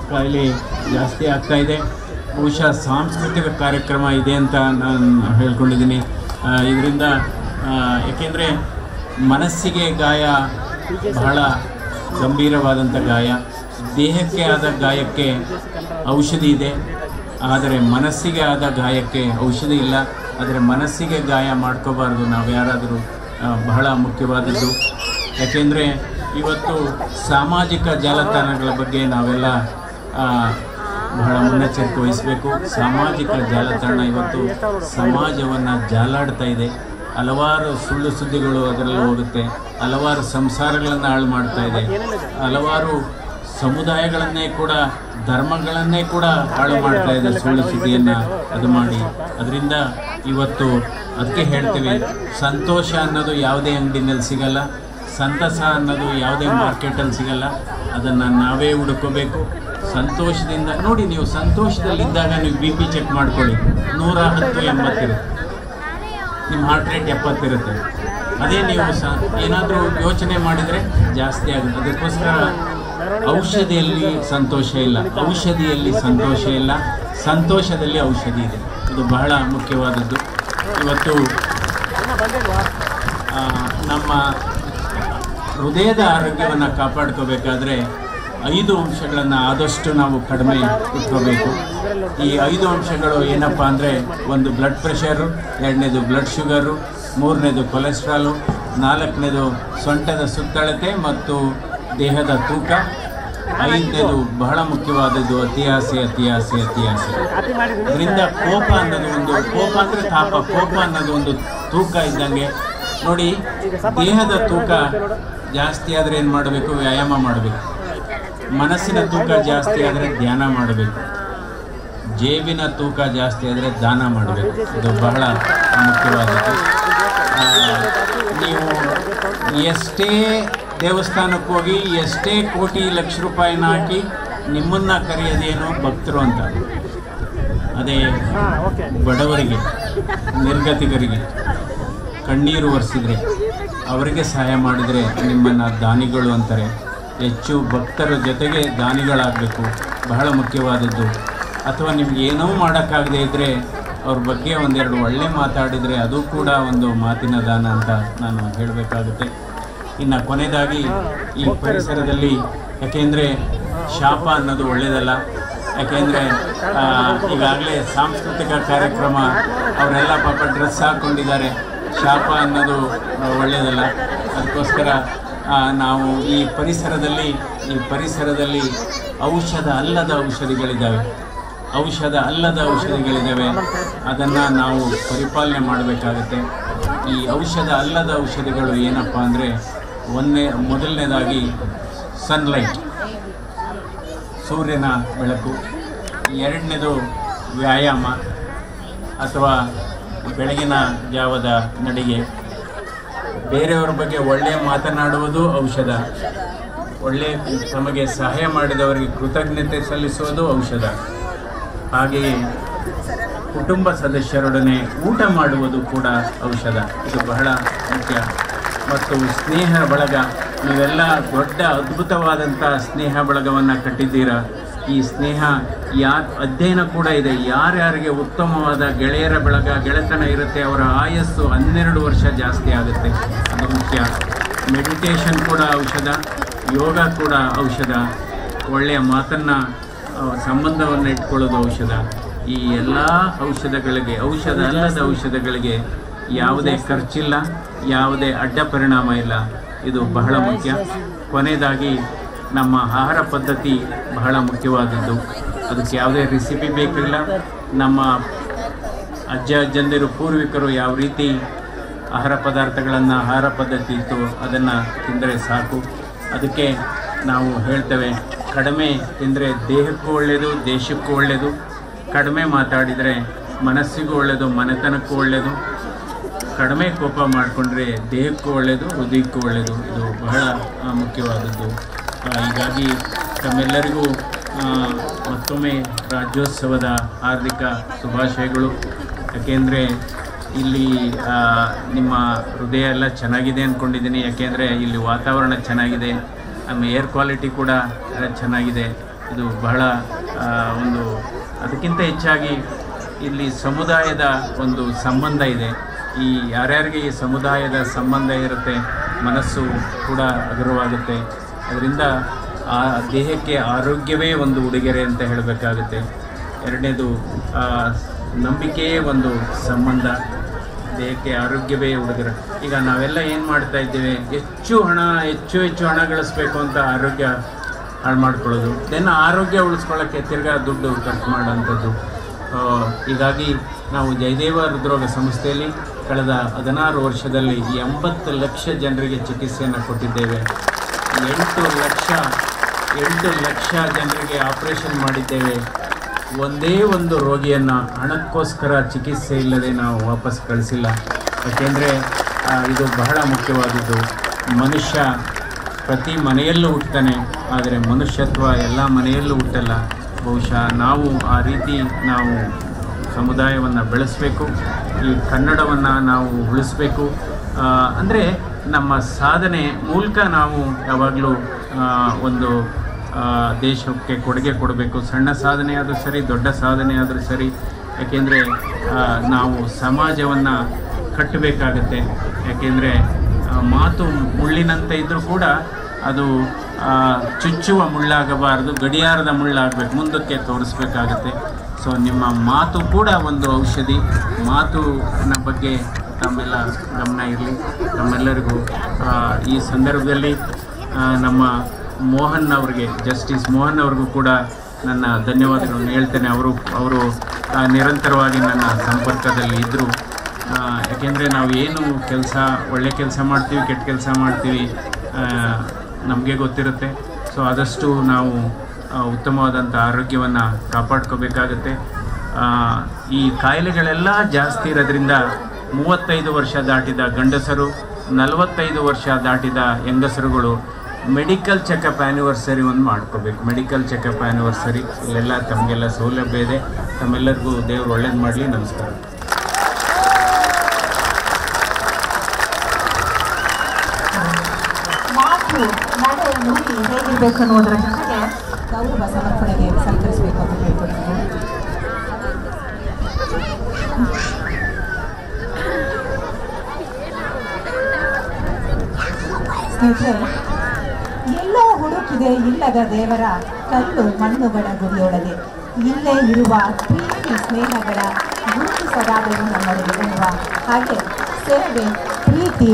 ಕಾಯಿಲೆ ಜಾಸ್ತಿ ಆಗ್ತಾಯಿದೆ. ಬಹುಶಃ ಸಾಂಸ್ಕೃತಿಕ ಕಾರ್ಯಕ್ರಮ ಇದೆ ಅಂತ ನಾನು ಹೇಳ್ಕೊಂಡಿದ್ದೀನಿ. ಇದರಿಂದ ಏಕೆಂದರೆ ಮನಸ್ಸಿಗೆ ಗಾಯ ಬಹಳ ಗಂಭೀರವಾದಂಥ ಗಾಯ. ದೇಹಕ್ಕೆ ಆದ ಗಾಯಕ್ಕೆ ಔಷಧಿ ಇದೆ, ಆದರೆ ಮನಸ್ಸಿಗೆ ಆದ ಗಾಯಕ್ಕೆ ಔಷಧಿ ಇಲ್ಲ. ಆದರೆ ಮನಸ್ಸಿಗೆ ಗಾಯ ಮಾಡ್ಕೋಬಾರ್ದು ನಾವು ಯಾರಾದರೂ, ಬಹಳ ಮುಖ್ಯವಾದದ್ದು. ಯಾಕೆಂದರೆ ಇವತ್ತು ಸಾಮಾಜಿಕ ಜಾಲತಾಣಗಳ ಬಗ್ಗೆ ನಾವೆಲ್ಲ ಬಹಳ ಮುನ್ನೆಚ್ಚರಿಕೆ ವಹಿಸಬೇಕು. ಸಾಮಾಜಿಕ ಜಾಲತಾಣ ಇವತ್ತು ಸಮಾಜವನ್ನು ಜಾಲಾಡ್ತಾ ಇದೆ. ಹಲವಾರು ಸುಳ್ಳು ಸುದ್ದಿಗಳು ಅದರಲ್ಲಿ ಹೋಗುತ್ತೆ, ಹಲವಾರು ಸಂಸಾರಗಳನ್ನು ಹಾಳು ಮಾಡ್ತಾ ಇದೆ, ಹಲವಾರು ಸಮುದಾಯಗಳನ್ನೇ ಕೂಡ, ಧರ್ಮಗಳನ್ನೇ ಕೂಡ ಹಾಳು ಮಾಡ್ತಾ ಇದೆ ಸುಳ್ಳು ಸುದ್ದಿಯನ್ನು ಅದು ಮಾಡಿ. ಅದರಿಂದ ಇವತ್ತು ಅದಕ್ಕೆ ಹೇಳ್ತೀವಿ, ಸಂತೋಷ ಅನ್ನೋದು ಯಾವುದೇ ಅಂಗಡಿನಲ್ಲಿ ಸಿಗಲ್ಲ, ಸಂತಸ ಅನ್ನೋದು ಯಾವುದೇ ಮಾರ್ಕೆಟಲ್ಲಿ ಸಿಗಲ್ಲ. ಅದನ್ನು ನಾವೇ ಹುಡುಕೋಬೇಕು. ಸಂತೋಷದಿಂದ ನೋಡಿ, ನೀವು ಸಂತೋಷದಲ್ಲಿದ್ದಾಗ ನೀವು BP ಚೆಕ್ ಮಾಡ್ಕೊಳ್ಳಿ, 110, 80 ಇರುತ್ತೆ. ನಿಮ್ಮ ಹಾರ್ಟ್ ರೇಟ್ 70 ಇರುತ್ತೆ. ಅದೇ ನೀವು ಏನಾದರೂ ಯೋಚನೆ ಮಾಡಿದರೆ ಜಾಸ್ತಿ ಆಗುತ್ತೆ. ಅದಕ್ಕೋಸ್ಕರ ಔಷಧಿಯಲ್ಲಿ ಸಂತೋಷ ಇಲ್ಲ, ಔಷಧಿಯಲ್ಲಿ ಸಂತೋಷ ಇಲ್ಲ, ಸಂತೋಷದಲ್ಲಿ ಔಷಧಿ ಇದೆ. ಇದು ಬಹಳ ಮುಖ್ಯವಾದದ್ದು. ಇವತ್ತು ನಮ್ಮ ಹೃದಯದ ಆರೋಗ್ಯವನ್ನು ಕಾಪಾಡ್ಕೋಬೇಕಾದ್ರೆ 5 ಅಂಶಗಳನ್ನು ಆದಷ್ಟು ನಾವು ಕಡಿಮೆ ಇಟ್ಕೋಬೇಕು. ಈ 5 ಅಂಶಗಳು ಏನಪ್ಪ ಅಂದರೆ, ಒಂದು ಬ್ಲಡ್ ಪ್ರೆಷರು, 2ನೇದು ಬ್ಲಡ್ ಶುಗರು, 3ನೇದು ಕೊಲೆಸ್ಟ್ರಾಲು, 4ನೇದು ಸೊಂಟದ ಸುತ್ತಳತೆ ಮತ್ತು ದೇಹದ ತೂಕ, 5ನೇದು ಬಹಳ ಮುಖ್ಯವಾದದ್ದು ಅತಿ ಆಸೆ. ಇದರಿಂದ ಕೋಪ ಅಂದರೆ ತಾಪ, ಕೋಪ ಅನ್ನೋದು ಒಂದು ತೂಕ ಇದ್ದಂಗೆ. ನೋಡಿ, ದೇಹದ ತೂಕ ಜಾಸ್ತಿ ಆದರೆ ಏನು ಮಾಡಬೇಕು, ವ್ಯಾಯಾಮ ಮಾಡಬೇಕು. ಮನಸ್ಸಿನ ತೂಕ ಜಾಸ್ತಿ ಆದರೆ ಧ್ಯಾನ ಮಾಡಬೇಕು. ಜೇಬಿನ ತೂಕ ಜಾಸ್ತಿ ಆದರೆ ದಾನ ಮಾಡಬೇಕು. ಇದು ಬಹಳ ಮುಖ್ಯವಾದದ್ದು. ನೀವು ಎಷ್ಟೇ ದೇವಸ್ಥಾನಕ್ಕೆ ಹೋಗಿ, ಎಷ್ಟೇ ಕೋಟಿ ಲಕ್ಷ ರೂಪಾಯಿನ ಹಾಕಿ, ನಿಮ್ಮನ್ನು ಕರೆಯೋದೇನು ಭಕ್ತರು ಅಂತ. ಅದೇ ಬಡವರಿಗೆ, ನಿರ್ಗತಿಕರಿಗೆ ಕಣ್ಣೀರು ಒರೆಸಿದರೆ, ಅವರಿಗೆ ಸಹಾಯ ಮಾಡಿದರೆ ನಿಮ್ಮನ್ನು ದಾನಿಗಳು ಅಂತಾರೆ. ಹೆಚ್ಚು ಭಕ್ತರ ಜೊತೆಗೆ ದಾನಿಗಳಾಗಬೇಕು, ಬಹಳ ಮುಖ್ಯವಾದದ್ದು. ಅಥವಾ ನಿಮ್ಗೆ ಏನೂ ಮಾಡೋಕ್ಕಾಗದೇ ಇದ್ದರೆ ಅವ್ರ ಬಗ್ಗೆ ಒಂದೆರಡು ಒಳ್ಳೆ ಮಾತಾಡಿದರೆ ಅದು ಕೂಡ ಒಂದು ಮಾತಿನ ದಾನ ಅಂತ ನಾನು ಹೇಳಬೇಕಾಗುತ್ತೆ. ಇನ್ನು ಕೊನೆಯದಾಗಿ ಈ ಪರಿಸರದಲ್ಲಿ, ಯಾಕೆಂದರೆ ಶಾಪ ಅನ್ನೋದು ಒಳ್ಳೆಯದಲ್ಲ. ಯಾಕೆಂದರೆ ಈಗಾಗಲೇ ಸಾಂಸ್ಕೃತಿಕ ಕಾರ್ಯಕ್ರಮ ಅವರೆಲ್ಲ ಪಾಪ ಡ್ರೆಸ್ ಹಾಕ್ಕೊಂಡಿದ್ದಾರೆ. ಶಾಪ ಅನ್ನೋದು ಒಳ್ಳೆಯದಲ್ಲ. ಅದಕ್ಕೋಸ್ಕರ ನಾವು ಈ ಪರಿಸರದಲ್ಲಿ ಔಷಧ ಅಲ್ಲದ ಔಷಧಿಗಳಿದ್ದಾವೆ. ಅದನ್ನು ನಾವು ಪರಿಪಾಲನೆ ಮಾಡಬೇಕಾಗುತ್ತೆ. ಈ ಔಷಧ ಅಲ್ಲದ ಔಷಧಿಗಳು ಏನಪ್ಪ ಅಂದರೆ, ಮೊದಲನೇದಾಗಿ ಸನ್ಲೈಟ್, ಸೂರ್ಯನ ಬೆಳಕು. ಎರಡನೇದು ವ್ಯಾಯಾಮ ಅಥವಾ ಬೆಳಗಿನ ಜಾವದ ನಡಿಗೆ. ಬೇರೆಯವ್ರ ಬಗ್ಗೆ ಒಳ್ಳೆಯ ಮಾತನಾಡುವುದು ಔಷಧ. ತಮಗೆ ಸಹಾಯ ಮಾಡಿದವರಿಗೆ ಕೃತಜ್ಞತೆ ಸಲ್ಲಿಸುವುದು ಔಷಧ. ಹಾಗೆಯೇ ಕುಟುಂಬ ಸದಸ್ಯರೊಡನೆ ಊಟ ಮಾಡುವುದು ಕೂಡ ಔಷಧ. ಇದು ಬಹಳ ಮುಖ್ಯ. ಮತ್ತು ಸ್ನೇಹ ಬಳಗ, ನೀವೆಲ್ಲ ದೊಡ್ಡ ಅದ್ಭುತವಾದಂಥ ಸ್ನೇಹ ಬಳಗವನ್ನು ಕಟ್ಟಿದ್ದೀರಾ. ಈ ಸ್ನೇಹ ಅಧ್ಯಯನ ಕೂಡ ಇದೆ. ಯಾರ್ಯಾರಿಗೆ ಉತ್ತಮವಾದ ಗೆಳೆಯರ ಬಳಗ, ಗೆಳೆತನ ಇರುತ್ತೆ, ಅವರ ಆಯಸ್ಸು 12 ವರ್ಷ ಜಾಸ್ತಿ ಆಗುತ್ತೆ. ಅದು ಮುಖ್ಯ. ಮೆಡಿಟೇಷನ್ ಕೂಡ ಔಷಧ, ಯೋಗ ಕೂಡ ಔಷಧ, ಒಳ್ಳೆಯ ಮಾತನ್ನು, ಸಂಬಂಧವನ್ನು ಇಟ್ಕೊಳ್ಳೋದು ಔಷಧ. ಈ ಎಲ್ಲ ಔಷಧಗಳಿಗೆ, ಔಷಧ ಅಲ್ಲದ ಔಷಧಗಳಿಗೆ ಯಾವುದೇ ಖರ್ಚಿಲ್ಲ, ಯಾವುದೇ ಅಡ್ಡ ಪರಿಣಾಮ ಇಲ್ಲ. ಇದು ಬಹಳ ಮುಖ್ಯ. ಕೊನೆಯದಾಗಿ ನಮ್ಮ ಆಹಾರ ಪದ್ಧತಿ ಬಹಳ ಮುಖ್ಯವಾದದ್ದು. ಅದಕ್ಕೆ ಯಾವುದೇ ರೆಸಿಪಿ ಬೇಕಿಲ್ಲ. ನಮ್ಮ ಅಜ್ಜಂದಿರು, ಪೂರ್ವಿಕರು ಯಾವ ರೀತಿ ಆಹಾರ ಪದ್ಧತಿ ಇತ್ತು ಅದನ್ನು ತಿಂದರೆ ಸಾಕು. ಅದಕ್ಕೆ ನಾವು ಹೇಳ್ತೇವೆ, ಕಡಿಮೆ ತಿಂದರೆ ದೇಹಕ್ಕೂ ಒಳ್ಳೆಯದು, ದೇಶಕ್ಕೂ ಒಳ್ಳೆಯದು. ಕಡಿಮೆ ಮಾತಾಡಿದರೆ ಮನಸ್ಸಿಗೂ ಒಳ್ಳೆಯದು, ಮನೆತನಕ್ಕೂ ಒಳ್ಳೆಯದು. ಕಡಿಮೆ ಕೋಪ ಮಾಡಿಕೊಂಡ್ರೆ ದೇಹಕ್ಕೂ ಒಳ್ಳೆಯದು, ಹೃದಯಕ್ಕೂ ಒಳ್ಳೆಯದು. ಇದು ಬಹಳ ಮುಖ್ಯವಾದದ್ದು. ಹೀಗಾಗಿ ತಮ್ಮೆಲ್ಲರಿಗೂ ಮತ್ತೊಮ್ಮೆ ರಾಜ್ಯೋತ್ಸವದ ಹಾರ್ದಿಕ ಶುಭಾಶಯಗಳು. ಯಾಕೆಂದರೆ ಇಲ್ಲಿ ನಿಮ್ಮ ಹೃದಯ ಎಲ್ಲ ಚೆನ್ನಾಗಿದೆ ಅಂದ್ಕೊಂಡಿದ್ದೀನಿ. ಯಾಕೆಂದರೆ ಇಲ್ಲಿ ವಾತಾವರಣ ಚೆನ್ನಾಗಿದೆ, ನಮ್ಮ ಏರ್ ಕ್ವಾಲಿಟಿ ಕೂಡ ಚೆನ್ನಾಗಿದೆ. ಇದು ಬಹಳ ಅದಕ್ಕಿಂತ ಹೆಚ್ಚಾಗಿ ಇಲ್ಲಿ ಸಮುದಾಯದ ಒಂದು ಸಂಬಂಧ ಇದೆ. ಯಾರ್ಯಾರಿಗೆ ಈ ಸಮುದಾಯದ ಸಂಬಂಧ ಇರುತ್ತೆ, ಮನಸ್ಸು ಕೂಡ ಹಗುರವಾಗುತ್ತೆ. ಅದರಿಂದ ಆ ದೇಹಕ್ಕೆ ಆರೋಗ್ಯವೇ ಒಂದು ಉಡುಗೊರೆ ಅಂತ ಹೇಳಬೇಕಾಗುತ್ತೆ. ಎರಡನೇದು ನಂಬಿಕೆಯೇ ಒಂದು ಸಂಬಂಧ, ದೇಹಕ್ಕೆ ಆರೋಗ್ಯವೇ ಉಡುಗೊರೆ. ಈಗ ನಾವೆಲ್ಲ ಏನು ಮಾಡ್ತಾ ಇದ್ದೇವೆ, ಹೆಚ್ಚು ಹಣ ಗಳಿಸ್ಬೇಕು ಅಂತ ಆರೋಗ್ಯ ಹಾಳು ಮಾಡ್ಕೊಳ್ಳೋದು. ಆರೋಗ್ಯ ಉಳಿಸ್ಕೊಳ್ಳೋಕ್ಕೆ ತಿರ್ಗಾ ದುಡ್ಡು ಖರ್ಚು ಮಾಡೋಂಥದ್ದು. ಹೀಗಾಗಿ ನಾವು ಜಯದೇವ ಹೃದ್ರೋಗ ಸಂಸ್ಥೆಯಲ್ಲಿ ಕಳೆದ 16 ವರ್ಷದಲ್ಲಿ 80 ಲಕ್ಷ ಜನರಿಗೆ ಚಿಕಿತ್ಸೆಯನ್ನು ಕೊಟ್ಟಿದ್ದೇವೆ. 8 ಲಕ್ಷ ಜನರಿಗೆ ಆಪರೇಷನ್ ಮಾಡಿದ್ದೇವೆ. ಒಂದೇ ಒಂದು ರೋಗಿಯನ್ನು ಹಣಕ್ಕೋಸ್ಕರ ಚಿಕಿತ್ಸೆ ಇಲ್ಲದೆ ನಾವು ವಾಪಸ್ ಕಳಿಸಿಲ್ಲ. ಯಾಕೆಂದರೆ ಇದು ಬಹಳ ಮುಖ್ಯವಾದದ್ದು. ಮನುಷ್ಯ ಪ್ರತಿ ಮನೆಯಲ್ಲೂ ಹುಟ್ಟುತ್ತಾನೆ, ಆದರೆ ಮನುಷ್ಯತ್ವ ಎಲ್ಲ ಮನೆಯಲ್ಲೂ ಹುಟ್ಟಲ್ಲ. ಬಹುಶಃ ನಾವು ಆ ರೀತಿ ನಾವು ಸಮುದಾಯವನ್ನು ಬೆಳೆಸಬೇಕು, ಈ ಕನ್ನಡವನ್ನು ನಾವು ಉಳಿಸ್ಬೇಕು. ಅಂದರೆ ನಮ್ಮ ಸಾಧನೆ ಮೂಲಕ ನಾವು ಯಾವಾಗಲೂ ಒಂದು ದೇಶಕ್ಕೆ ಕೊಡುಗೆ ಕೊಡಬೇಕು. ಸಣ್ಣ ಸಾಧನೆ ಆದರೂ ಸರಿ, ದೊಡ್ಡ ಸಾಧನೆ ಆದರೂ ಸರಿ. ಯಾಕೆಂದರೆ ನಾವು ಸಮಾಜವನ್ನು ಕಟ್ಟಬೇಕಾಗತ್ತೆ. ಯಾಕೆಂದರೆ ಮಾತು ಮುಳ್ಳಿನಂತೆ ಇದ್ದರೂ ಕೂಡ ಅದು ಚುಚ್ಚುವ ಮುಳ್ಳಾಗಬಾರದು, ಗಡಿಯಾರದ ಮುಳ್ಳಾಗಬೇಕು, ಮುಂದಕ್ಕೆ ತೋರಿಸ್ಬೇಕಾಗತ್ತೆ. ಸೊ ನಿಮ್ಮ ಮಾತು ಕೂಡ ಒಂದು ಔಷಧಿ. ಮಾತಿನ ಬಗ್ಗೆ ತಮ್ಮೆಲ್ಲ ಗಮನ ಇರಲಿ. ತಮ್ಮೆಲ್ಲರಿಗೂ ಈ ಸಂದರ್ಭದಲ್ಲಿ ನಮ್ಮ ಜಸ್ಟಿಸ್ ಮೋಹನ್ ಅವ್ರಿಗೂ ಕೂಡ ನನ್ನ ಧನ್ಯವಾದಗಳನ್ನು ಹೇಳ್ತೇನೆ. ಅವರು ನಿರಂತರವಾಗಿ ನನ್ನ ಸಂಪರ್ಕದಲ್ಲಿ ಇದ್ದರು. ಯಾಕೆಂದರೆ ನಾವು ಏನು ಒಳ್ಳೆ ಕೆಲಸ ಮಾಡ್ತೀವಿ, ಕೆಟ್ಟ ಕೆಲಸ ಮಾಡ್ತೀವಿ, ನಮಗೆ ಗೊತ್ತಿರುತ್ತೆ. ಸೊ ಆದಷ್ಟು ನಾವು ಉತ್ತಮವಾದಂಥ ಆರೋಗ್ಯವನ್ನು ಕಾಪಾಡ್ಕೋಬೇಕಾಗತ್ತೆ. ಈ ಕಾಯಿಲೆಗಳೆಲ್ಲ ಜಾಸ್ತಿ ಇರೋದ್ರಿಂದ 35 ವರ್ಷ ದಾಟಿದ ಗಂಡಸರು, 45 ವರ್ಷ ದಾಟಿದ ಹೆಂಗಸರುಗಳು ಮೆಡಿಕಲ್ ಚೆಕಪ್ ಆ್ಯನಿವರ್ಸರಿ ಒಂದು ಮಾಡ್ಕೋಬೇಕು. ಮೆಡಿಕಲ್ ಚೆಕಪ್ ಆ್ಯನಿವರ್ಸರಿ ಇಲ್ಲೆಲ್ಲ ತಮಗೆಲ್ಲ ಸೌಲಭ್ಯ ಇದೆ. ತಮ್ಮೆಲ್ಲರಿಗೂ ದೇವರು ಒಳ್ಳೇದು ಮಾಡಲಿ. ನಮಸ್ಕಾರ. ಹೇಗಿರಬೇಕು ಅನ್ನೋದರ ಜೊತೆಗೆ ಗೌರವ ಸಮರ್ಪಣೆಗೆ ಸಹಕರಿಸಬೇಕು ಅಂತ ಹೇಳ್ಕೊಡ್ತೀನಿ. ಸ್ನೇಹಿತರೆ, ಎಲ್ಲೋ ಹುಡುಕಿದೆ ಇಲ್ಲದ ದೇವರ ಕಲ್ಲು ಮಣ್ಣುಗಳ ಗುಡಿಯೊಳಗೆ, ಇಲ್ಲೇ ಇರುವ ಪ್ರೀತಿ ಸ್ನೇಹಗಳ ಗುರುತಿಸದಾದರೂ ನಮ್ಮೊಳಗೆ ಎನ್ನುವ ಹಾಗೆ ಸೇವೆ, ಪ್ರೀತಿ,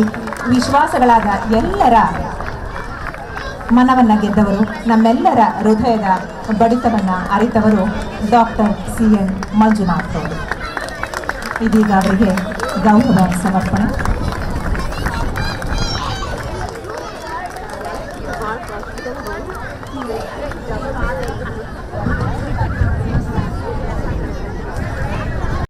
ವಿಶ್ವಾಸಗಳಾದ ಎಲ್ಲರ ಮನವನ್ನು ಗೆದ್ದವರು, ನಮ್ಮೆಲ್ಲರ ಹೃದಯದ ಬಡಿತವನ್ನು ಅರಿತವರು ಡಾಕ್ಟರ್ CN ಮಂಜುನಾಥ್ ಅವರು. ಇದೀಗ ಅವರಿಗೆ ಗೌರವ ಸಮರ್ಪಣೆ.